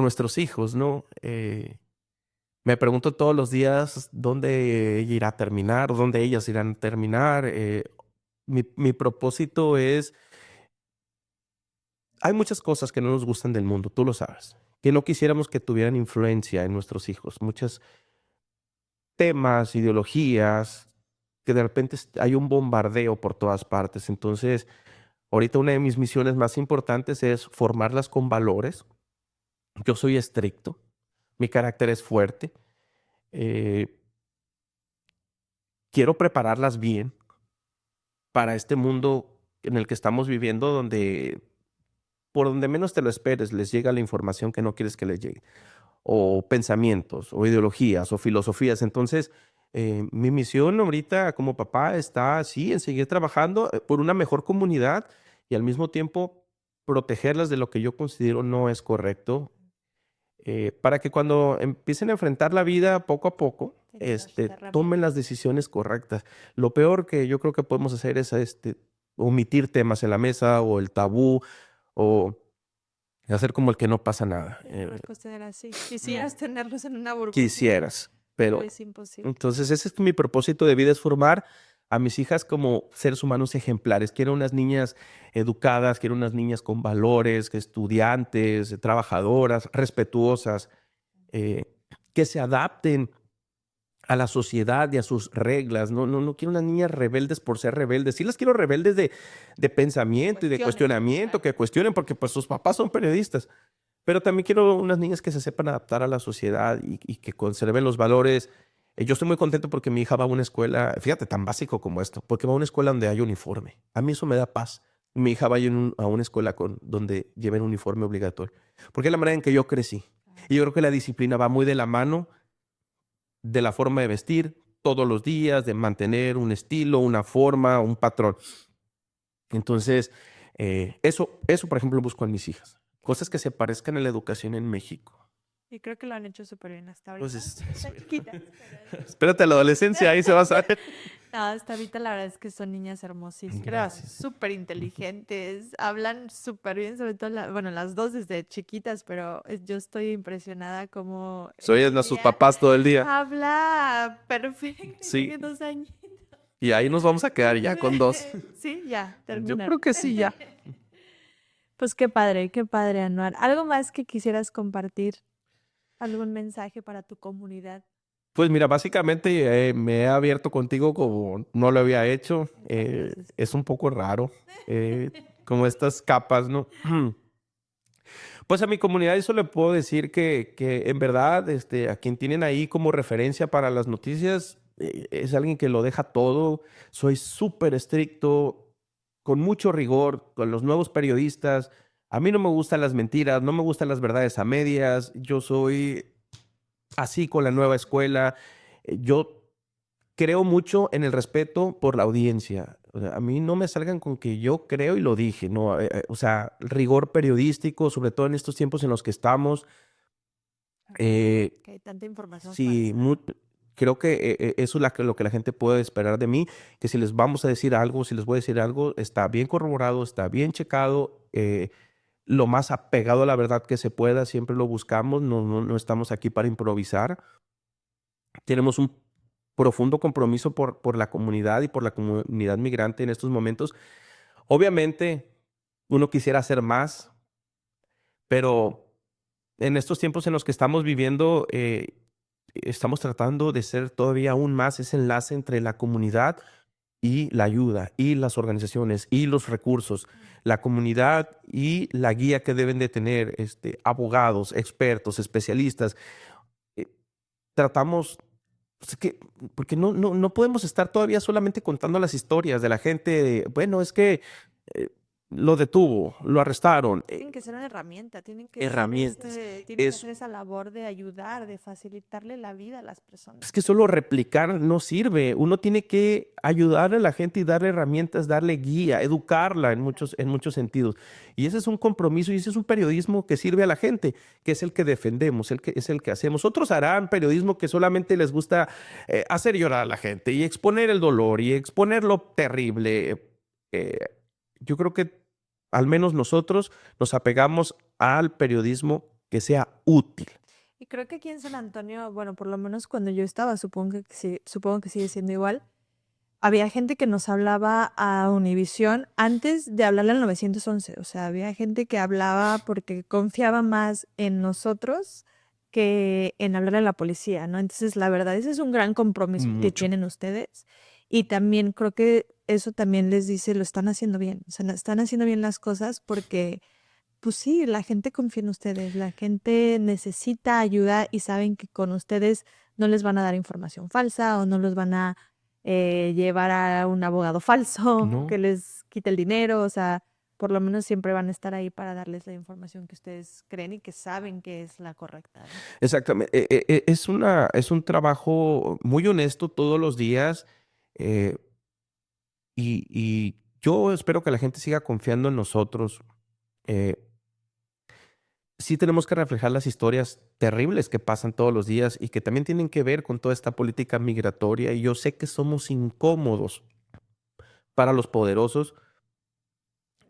nuestros hijos, ¿no? Me pregunto todos los días dónde ella irá a terminar, o dónde ellas irán a terminar. Mi propósito es, hay muchas cosas que no nos gustan del mundo, tú lo sabes, que no quisiéramos que tuvieran influencia en nuestros hijos. Muchos temas, ideologías, que de repente hay un bombardeo por todas partes. Entonces, ahorita una de mis misiones más importantes es formarlas con valores. Yo soy estricto, mi carácter es fuerte. eh, Quiero prepararlas bien para este mundo en el que estamos viviendo, donde por donde menos te lo esperes, les llega la información que no quieres que les llegue, o pensamientos, o ideologías, o filosofías. Entonces, mi misión ahorita como papá está así, en seguir trabajando por una mejor comunidad y al mismo tiempo protegerlas de lo que yo considero no es correcto, para que cuando empiecen a enfrentar la vida poco a poco, Tener las tomen herramientas. las decisiones correctas. Lo peor que yo creo que podemos hacer es omitir temas en la mesa o el tabú o hacer como el que no pasa nada. Dejarlos tener así. Quisieras tenerlos en una burbuja, Quisieras, pero pero es imposible. entonces ese es mi propósito de vida, es formar a mis hijas como seres humanos ejemplares. Quiero unas niñas educadas, quiero unas niñas con valores, que estudiantes, trabajadoras, respetuosas, eh, que se adapten a la sociedad y a sus reglas. No quiero unas niñas rebeldes por ser rebeldes. Sí las quiero rebeldes de pensamiento y de Cuestionen, cuestionamiento, claro. que cuestionen porque pues sus papás son periodistas. Pero también quiero unas niñas que se sepan adaptar a la sociedad y que conserven los valores. Yo estoy muy contento porque mi hija va a una escuela, fíjate, tan básico como esto, porque va a una escuela donde hay uniforme. A mí eso me da paz. Mi hija va a una escuela donde lleven uniforme obligatorio, porque es la manera en que yo crecí. Y yo creo que la disciplina va muy de la mano de la forma de vestir todos los días, de mantener un estilo, una forma, un patrón. Entonces, eso, por ejemplo, busco en mis hijas. Cosas que se parezcan a la educación en México. Y creo que lo han hecho súper bien hasta ahorita. Pues Están chiquitas, espérate a la adolescencia, ahí se va a saber. no, hasta ahorita la verdad es que son niñas hermosísimas, Gracias. súper inteligentes, hablan súper bien, sobre todo, bueno, las dos desde chiquitas, pero yo estoy impresionada como Soy a sus Emilia papás todo el día. habla perfecto, y tiene Sí. 2 años. Y ahí nos vamos a quedar ya con 2. Sí, ya, Yo terminar. creo que sí, ya. Pues qué padre, Anuar. ¿Algo más que quisieras compartir? ¿Algún mensaje para tu comunidad? Pues mira, básicamente me he abierto contigo como no lo había hecho. Gracias. Es un poco raro, como estas capas, ¿no? Pues a mi comunidad eso le puedo decir que en verdad a quien tienen ahí como referencia para las noticias es alguien que lo deja todo. Soy súper estricto, con mucho rigor, con los nuevos periodistas. A mí no me gustan las mentiras, no me gustan las verdades a medias. Yo soy así con la nueva escuela. Yo creo mucho en el respeto por la audiencia. O sea, a mí no me salgan con que yo creo y lo dije, ¿no? O sea, rigor periodístico, sobre todo en estos tiempos en los que estamos. Eh, Que hay tanta información sí, falsa. creo que eso es lo que la gente puede esperar de mí, que si les vamos a decir algo, si les voy a decir algo, está bien corroborado, está bien checado, lo más apegado a la verdad que se pueda, siempre lo buscamos, no estamos aquí para improvisar. Tenemos un profundo compromiso por la comunidad y por la comunidad migrante en estos momentos. Obviamente, uno quisiera hacer más, pero en estos tiempos en los que estamos viviendo, estamos tratando de ser todavía aún más ese enlace entre la comunidad y la ayuda, y las organizaciones, y los recursos, la comunidad y la guía que deben de tener abogados, expertos, especialistas. Eh, Tratamos pues es que, porque no podemos estar todavía solamente contando las historias de la gente de, bueno, es que eh, lo detuvo, lo arrestaron. Tienen que ser una herramienta, Herramientas. tienen que Es, hacer esa labor de ayudar, de facilitarle la vida a las personas. es que solo replicar no sirve. Uno tiene que ayudar a la gente y darle herramientas, darle guía, educarla en muchos sentidos. Y ese es un compromiso y ese es un periodismo que sirve a la gente, que es el que defendemos, es el que hacemos. Otros harán periodismo que solamente les gusta hacer llorar a la gente y exponer el dolor y exponer lo terrible. Eh, yo creo que al menos nosotros nos apegamos al periodismo que sea útil. Y creo que aquí en San Antonio, bueno, por lo menos cuando yo estaba, supongo que sigue siendo igual. Había gente que nos hablaba a Univisión antes de hablarle al 911. O sea, había gente que hablaba porque confiaba más en nosotros que en hablarle a la policía, ¿no? Entonces, la verdad, ese es un gran compromiso que Mucho. tienen ustedes. Y también creo que eso también les dice, lo están haciendo bien. O sea, están haciendo bien las cosas porque, pues sí, la gente confía en ustedes. La gente necesita ayuda y saben que con ustedes no les van a dar información falsa o no los van a llevar a un abogado falso No. que les quite el dinero, o sea, por lo menos siempre van a estar ahí para darles la información que ustedes creen y que saben que es la correcta, ¿no? Exactamente. Es un trabajo muy honesto todos los días eh, y yo espero que la gente siga confiando en nosotros. Eh, sí tenemos que reflejar las historias terribles que pasan todos los días y que también tienen que ver con toda esta política migratoria. Y yo sé que somos incómodos para los poderosos,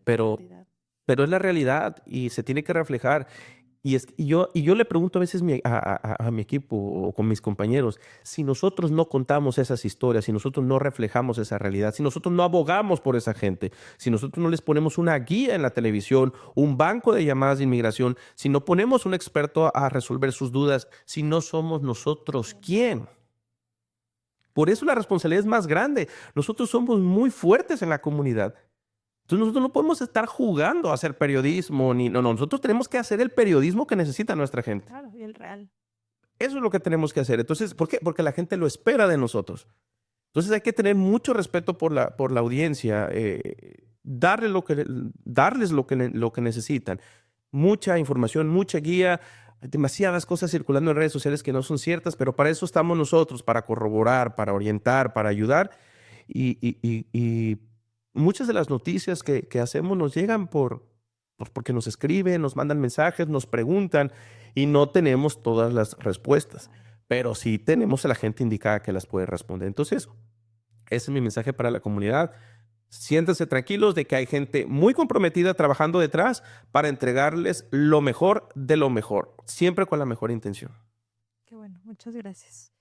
pero, Realidad. pero es la realidad y se tiene que reflejar. Y yo le pregunto a veces a mi equipo o con mis compañeros, si nosotros no contamos esas historias, si nosotros no reflejamos esa realidad, si nosotros no abogamos por esa gente, si nosotros no les ponemos una guía en la televisión, un banco de llamadas de inmigración, si no ponemos un experto a resolver sus dudas, si no somos nosotros, ¿quién? Por eso la responsabilidad es más grande. Nosotros somos muy fuertes en la comunidad. Entonces nosotros no podemos estar jugando a hacer periodismo, no, nosotros tenemos que hacer el periodismo que necesita nuestra gente. Claro, y el real. Eso es lo que tenemos que hacer. Entonces, ¿por qué? Porque la gente lo espera de nosotros. Entonces hay que tener mucho respeto por la audiencia, darles lo que necesitan. Mucha información, mucha guía, demasiadas cosas circulando en redes sociales que no son ciertas, pero para eso estamos nosotros, para corroborar, para orientar, para ayudar. Y muchas de las noticias que hacemos nos llegan porque nos escriben, nos mandan mensajes, nos preguntan y no tenemos todas las respuestas, pero sí tenemos a la gente indicada que las puede responder. Entonces, ese es mi mensaje para la comunidad. Siéntanse tranquilos de que hay gente muy comprometida trabajando detrás para entregarles lo mejor de lo mejor, siempre con la mejor intención. Qué bueno, muchas gracias.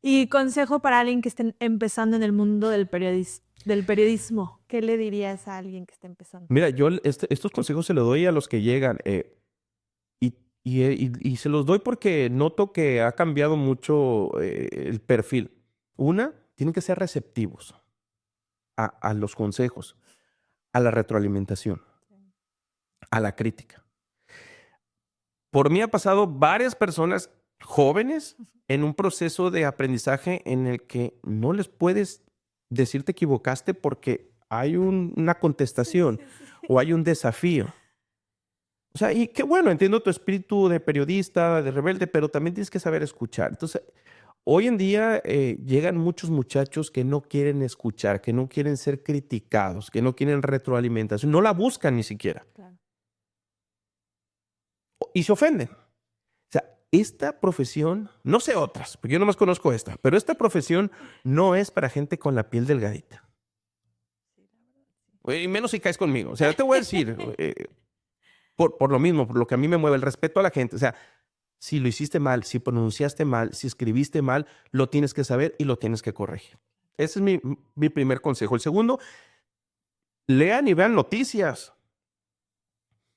Y consejo para alguien que esté empezando en el mundo del periodismo, ¿qué le dirías a alguien que está empezando? Mira, yo estos consejos se los doy a los que llegan y se los doy porque noto que ha cambiado mucho el perfil. Una, tienen que ser receptivos a los consejos, a la retroalimentación, a la crítica. Por mí ha pasado varias personas jóvenes en un proceso de aprendizaje en el que no les puedes decir te equivocaste porque hay una contestación o hay un desafío. O sea, y qué bueno, entiendo tu espíritu de periodista, de rebelde, pero también tienes que saber escuchar. Entonces, hoy en día llegan muchos muchachos que no quieren escuchar, que no quieren ser criticados, que no quieren retroalimentación, no la buscan ni siquiera. Claro. Y se ofenden. O sea, esta profesión, no sé otras, porque yo nomás conozco esta, pero esta profesión no es para gente con la piel delgadita. Y menos si caes conmigo. O sea, te voy a decir, por lo mismo, por lo que a mí me mueve, el respeto a la gente. O sea, si lo hiciste mal, si pronunciaste mal, si escribiste mal, lo tienes que saber y lo tienes que corregir. Ese es mi primer consejo. El segundo, lean y vean noticias.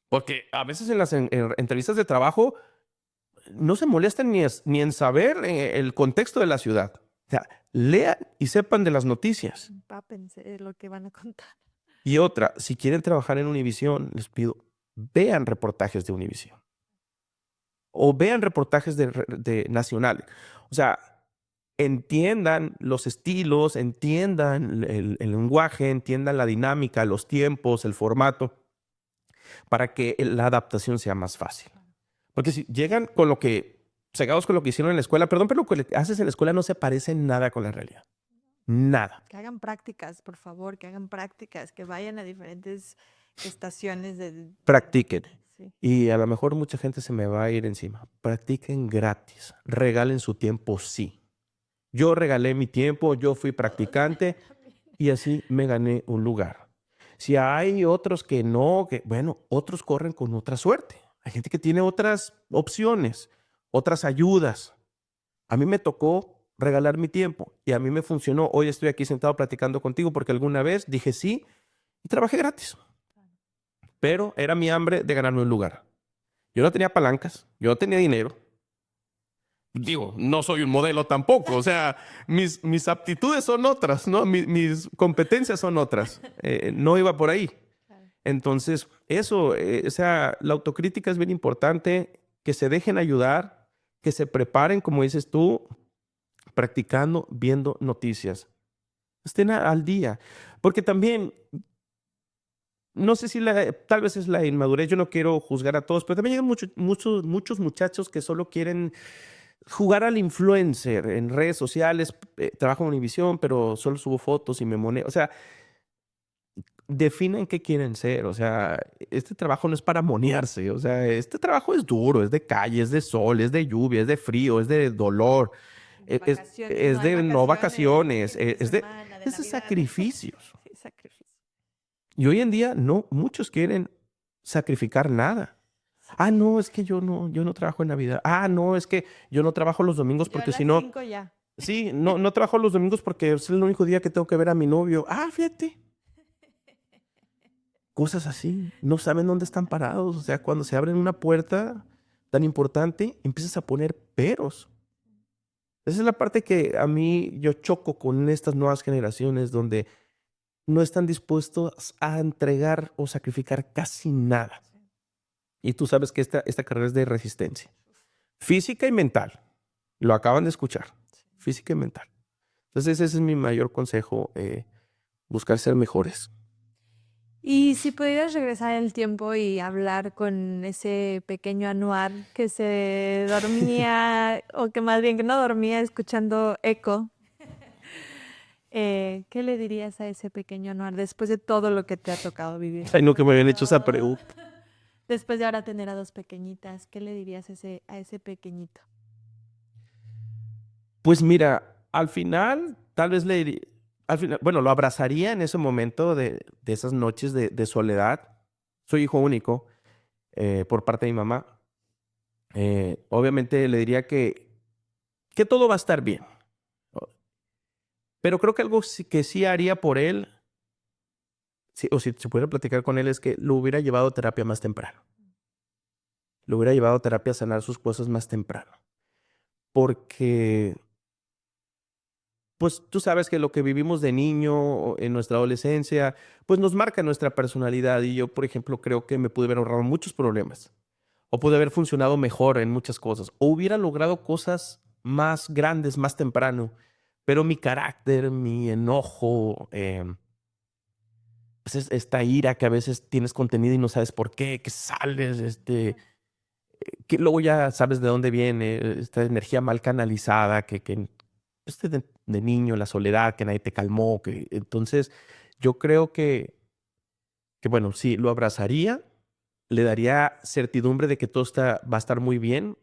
Porque a veces en las entrevistas de trabajo no se molestan ni en saber el contexto de la ciudad. O sea, lean y sepan de las noticias. Empápense de lo que van a contar. Y otra, si quieren trabajar en Univisión, les pido, vean reportajes de Univisión. O vean reportajes de Nacional. O sea, entiendan los estilos, entiendan el lenguaje, entiendan la dinámica, los tiempos, el formato, para que la adaptación sea más fácil. Porque si llegan cegados con lo que hicieron en la escuela, perdón, pero lo que haces en la escuela no se parece en nada con la realidad. Nada. Que hagan prácticas, por favor, que hagan prácticas, que vayan a diferentes estaciones de... Practiquen. Sí. Y a lo mejor mucha gente se me va a ir encima. Practiquen gratis. Regalen su tiempo, sí. Yo regalé mi tiempo, yo fui practicante y así me gané un lugar. Si hay otros que no, bueno, otros corren con otra suerte. Hay gente que tiene otras opciones, otras ayudas. A mí me tocó regalar mi tiempo y a mí me funcionó. Hoy estoy aquí sentado platicando contigo porque alguna vez dije sí y trabajé gratis. Pero era mi hambre de ganarme un lugar. Yo no tenía palancas, yo no tenía dinero. Digo, no soy un modelo tampoco. O sea, mis aptitudes son otras, ¿no? Mis competencias son otras. No iba por ahí. Entonces, eso, o sea, la autocrítica es bien importante, que se dejen ayudar, que se preparen, como dices tú, practicando, viendo noticias. Estén al día. Porque también, no sé si tal vez es la inmadurez, yo no quiero juzgar a todos, pero también llegan muchos muchachos que solo quieren jugar al influencer en redes sociales. Trabajo en Univisión, pero solo subo fotos y me moneo. O sea, definen qué quieren ser. O sea, este trabajo no es para monearse. O sea, este trabajo es duro, es de calle, es de sol, es de lluvia, es de frío, es de dolor. Es de no vacaciones, es de sacrificios. Sí, sacrificios. Y hoy en día no, muchos quieren sacrificar nada. Ah, no, es que yo no trabajo en Navidad. Ah, no, es que yo no trabajo los domingos Yo a porque las si no, 5 ya. sí, no trabajo los domingos porque es el único día que tengo que ver a mi novio. Ah, fíjate, cosas así. No saben dónde están parados. O sea, cuando se abren una puerta tan importante, empiezas a poner peros. Esa es la parte que a mí yo choco con estas nuevas generaciones donde no están dispuestos a entregar o sacrificar casi nada. Y tú sabes que esta carrera es de resistencia. Física y mental. Lo acaban de escuchar. Física y mental. Entonces ese es mi mayor consejo. Buscar ser mejores. Y si pudieras regresar el tiempo y hablar con ese pequeño Anuar que se dormía, o que más bien que no dormía escuchando Echo, ¿qué le dirías a ese pequeño Anuar después de todo lo que te ha tocado vivir? Ay, no que me habían hecho esa pregunta. Después de ahora tener a dos pequeñitas, ¿qué le dirías a ese pequeñito? Pues mira, al final, tal vez le diría, al final, bueno, lo abrazaría en ese momento de esas noches de soledad. Soy hijo único por parte de mi mamá. Obviamente le diría que todo va a estar bien. O- Pero creo que algo que sí haría por él, o si se pudiera platicar con él, es que lo hubiera llevado a terapia más temprano. Lo hubiera llevado a terapia a sanar sus cosas más temprano. Porque pues tú sabes que lo que vivimos de niño o en nuestra adolescencia, pues nos marca nuestra personalidad. Y yo, por ejemplo, creo que me pude haber ahorrado muchos problemas. O pude haber funcionado mejor en muchas cosas. O hubiera logrado cosas más grandes más temprano. Pero mi carácter, mi enojo, pues esta ira que a veces tienes contenida y no sabes por qué, que sales, que luego ya sabes de dónde viene, esta energía mal canalizada, que de niño, la soledad, que nadie te calmó, que entonces yo creo que bueno, sí, lo abrazaría, le daría certidumbre de que todo va a estar muy bien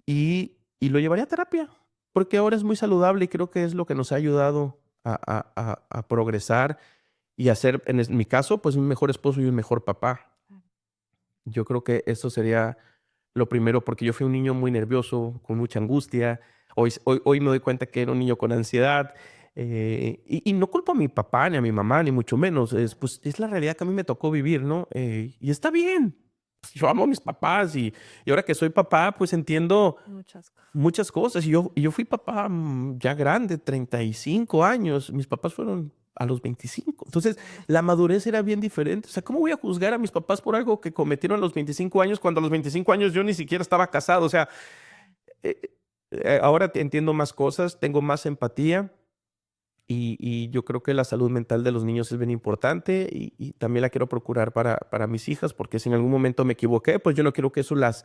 y lo llevaría a terapia, porque ahora es muy saludable y creo que es lo que nos ha ayudado a progresar y a ser, mi caso, pues un mejor esposo y un mejor papá. Yo creo que eso sería lo primero, porque yo fui un niño muy nervioso, con mucha angustia. Hoy me doy cuenta que era un niño con ansiedad. Y no culpo a mi papá, ni a mi mamá, ni mucho menos. Pues, es la realidad que a mí me tocó vivir, ¿no? Y está bien. Pues, yo amo a mis papás y ahora que soy papá, pues entiendo Muchas cosas. muchas cosas. Y yo fui papá ya grande, 35 años. Mis papás fueron a los 25. Entonces, la madurez era bien diferente. O sea, ¿cómo voy a juzgar a mis papás por algo que cometieron a los 25 años cuando a los 25 años yo ni siquiera estaba casado? O sea, eh, ahora entiendo más cosas, tengo más empatía y yo creo que la salud mental de los niños es bien importante y también la quiero procurar para mis hijas, porque si en algún momento me equivoqué, pues yo no quiero que eso las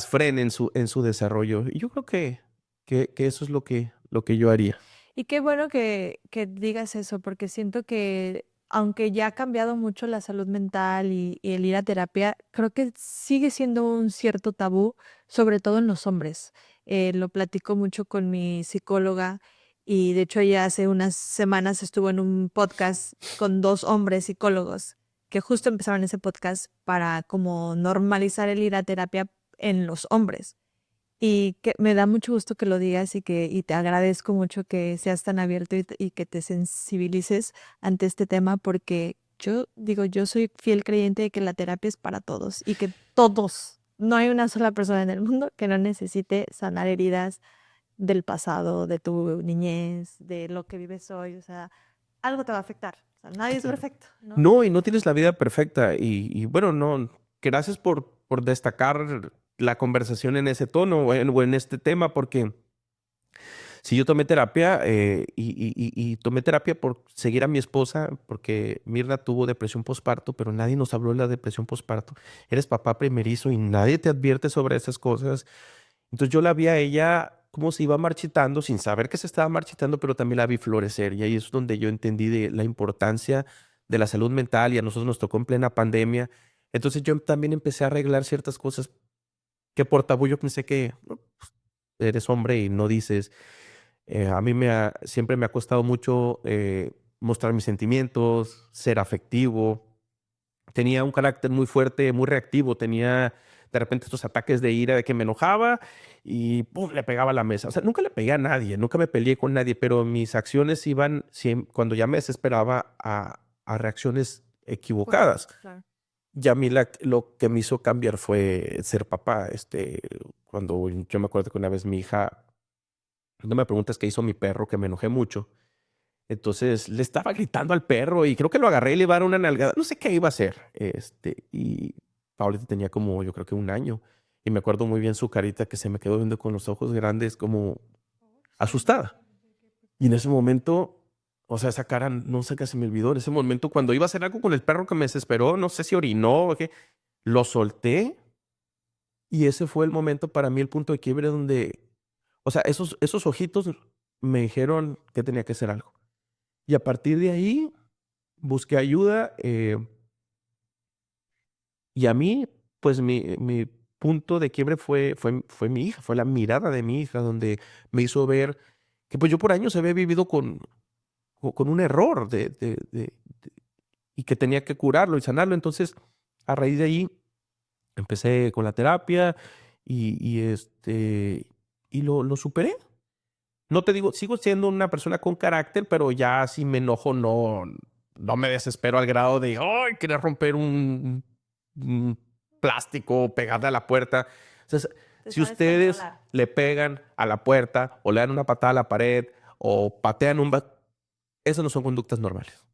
frene en su desarrollo. Y yo creo que eso es lo que yo haría. Y qué bueno que digas eso, porque siento que aunque ya ha cambiado mucho la salud mental y el ir a terapia, creo que sigue siendo un cierto tabú, sobre todo en los hombres. Lo platico mucho con mi psicóloga y de hecho ella hace unas semanas estuvo en un podcast con dos hombres psicólogos que justo empezaron ese podcast para como normalizar el ir a terapia en los hombres. Y que me da mucho gusto que lo digas y te agradezco mucho que seas tan abierto y que te sensibilices ante este tema porque yo digo, yo soy fiel creyente de que la terapia es para todos y que todos, no hay una sola persona en el mundo que no necesite sanar heridas del pasado, de tu niñez, de lo que vives hoy, o sea, algo te va a afectar. O sea, nadie es Claro. perfecto, ¿no? No, y no tienes la vida perfecta. Y bueno, no, gracias por destacar la conversación en ese tono o en este tema, porque si yo tomé terapia y tomé terapia por seguir a mi esposa, porque Mirna tuvo depresión postparto, pero nadie nos habló de la depresión postparto. Eres papá primerizo y nadie te advierte sobre esas cosas. Entonces yo la vi a ella como se iba marchitando sin saber que se estaba marchitando, pero también la vi florecer. Y ahí es donde yo entendí de la importancia de la salud mental y a nosotros nos tocó en plena pandemia. Entonces yo también empecé a arreglar ciertas cosas que por tabú yo pensé que "No, pues, eres hombre y no dices". A mí siempre me ha costado mucho mostrar mis sentimientos, ser afectivo. tenía un carácter muy fuerte, muy reactivo. Tenía de repente estos ataques de ira de que me enojaba y ¡pum!, le pegaba a la mesa. O sea, nunca le pegué a nadie, nunca me peleé con nadie, pero mis acciones iban, cuando ya me desesperaba, a reacciones equivocadas. Claro. Y a mí lo que me hizo cambiar fue ser papá. Cuando yo me acuerdo que una vez mi hija, no me preguntas qué hizo mi perro, que me enojé mucho. Entonces le estaba gritando al perro y creo que lo agarré y le iba a dar una nalgada. No sé qué iba a hacer. Y Paulita tenía como, yo creo que 1 año. Y me acuerdo muy bien su carita que se me quedó viendo con los ojos grandes, como asustada. Y en ese momento, o sea, esa cara, no sé qué se me olvidó. En ese momento, cuando iba a hacer algo con el perro que me desesperó, no sé si orinó o qué, lo solté. Y ese fue el momento para mí, el punto de quiebre donde, o sea, esos ojitos me dijeron que tenía que hacer algo. Y a partir de ahí busqué ayuda, y a mí, pues mi punto de quiebre fue mi hija, fue la mirada de mi hija, donde me hizo ver que pues yo por años había vivido con un error y que tenía que curarlo y sanarlo. Entonces, a raíz de ahí, empecé con la terapia y lo superé. No te digo, sigo siendo una persona con carácter, pero ya si me enojo, no me desespero al grado de, ¡ay!, querer romper un plástico, pegarle a la puerta. Entonces, Te si sabes ustedes controlar. le pegan a la puerta o le dan una patada a la pared o patean esas no son conductas normales.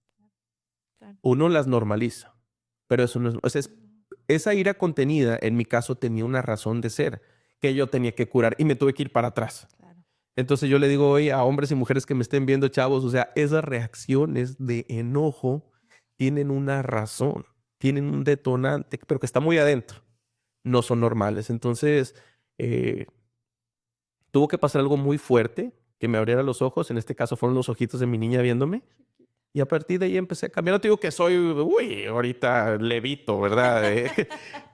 Claro. Uno las normaliza, pero eso no es, o sea, esa ira contenida, en mi caso, tenía una razón de ser que yo tenía que curar y me tuve que ir para atrás. Claro. Entonces yo le digo hoy a hombres y mujeres que me estén viendo, chavos, o sea, esas reacciones de enojo tienen una razón, tienen un detonante, pero que está muy adentro. No son normales. Entonces, eh, tuvo que pasar algo muy fuerte que me abriera los ojos. En este caso fueron los ojitos de mi niña viéndome. Y a partir de ahí empecé a cambiar. No te digo que soy, uy, ahorita levito, ¿verdad?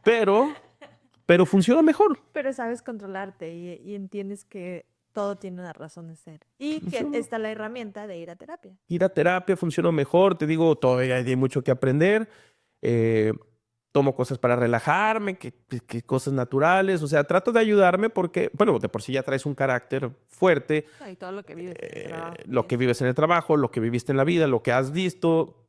Pero funciona mejor. Pero sabes controlarte y entiendes que todo tiene una razón de ser. Y que Funciona. está la herramienta de ir a terapia. Ir a terapia funciona mejor. Te digo, todavía hay mucho que aprender. Tomo cosas para relajarme, que cosas naturales. O sea, trato de ayudarme porque, bueno, de por sí ya traes un carácter fuerte. Y todo lo que vives en el trabajo. Lo que vives en el trabajo, lo que viviste en la vida, lo que has visto,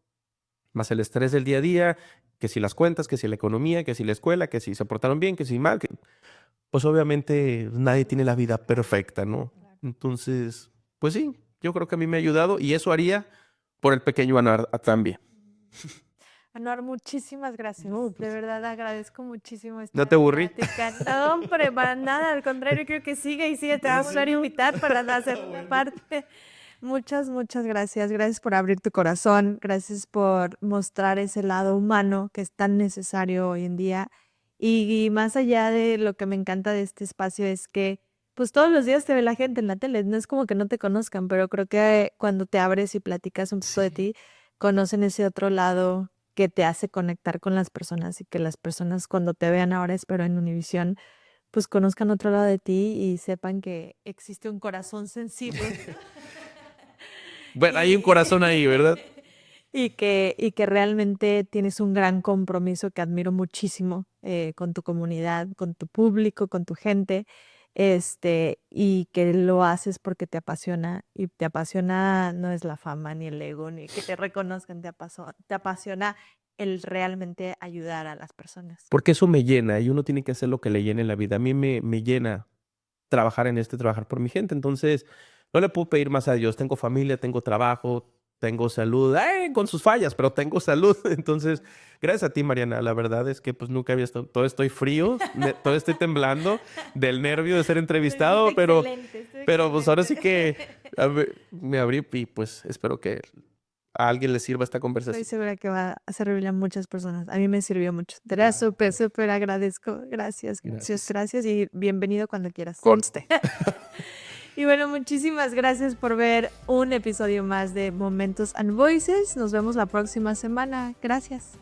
más el estrés del día a día, que si las cuentas, que si la economía, que si la escuela, que si se portaron bien, que si mal. Pues obviamente nadie tiene la vida perfecta, ¿no? Claro. Entonces, pues sí, yo creo que a mí me ha ayudado y eso haría por el pequeño Anuar también. Anuar, muchísimas gracias. De verdad agradezco muchísimo esta ¿No te aburrí? plática. No, hombre, para nada, al contrario, creo que sigue y sigue. Te vas a poder invitar para hacer parte. Muchas, muchas gracias. Gracias por abrir tu corazón. Gracias por mostrar ese lado humano que es tan necesario hoy en día. Y más allá de lo que me encanta de este espacio es que pues todos los días te ve la gente en la tele. No es como que no te conozcan, pero creo que cuando te abres y platicas un poco de ti, conocen ese otro lado que te hace conectar con las personas y que las personas cuando te vean ahora, espero en Univisión, pues conozcan otro lado de ti y sepan que existe un corazón sensible. Bueno, hay un corazón ahí, ¿verdad? Y que realmente tienes un gran compromiso que admiro muchísimo con tu comunidad, con tu público, con tu gente, y que lo haces porque te apasiona, y te apasiona no es la fama ni el ego, ni que te reconozcan, te apasiona el realmente ayudar a las personas. Porque eso me llena y uno tiene que hacer lo que le llene en la vida. A mí me llena trabajar trabajar por mi gente. Entonces, no le puedo pedir más a Dios. Tengo familia, tengo trabajo, tengo salud, con sus fallas, pero tengo salud. Entonces, gracias a ti, Mariana. La verdad es que pues nunca había estado, todo estoy frío, todo estoy temblando del nervio de ser entrevistado, pero pues ahora sí que me abrí y pues espero que a alguien le sirva esta Estoy conversación. segura que va a servirle a muchas personas. A mí me sirvió mucho. Te era súper, súper agradezco. Gracias, gracias, gracias y bienvenido cuando quieras. Conste. Y bueno, muchísimas gracias por ver un episodio más de Momentos and Voices. Nos vemos la próxima semana. Gracias.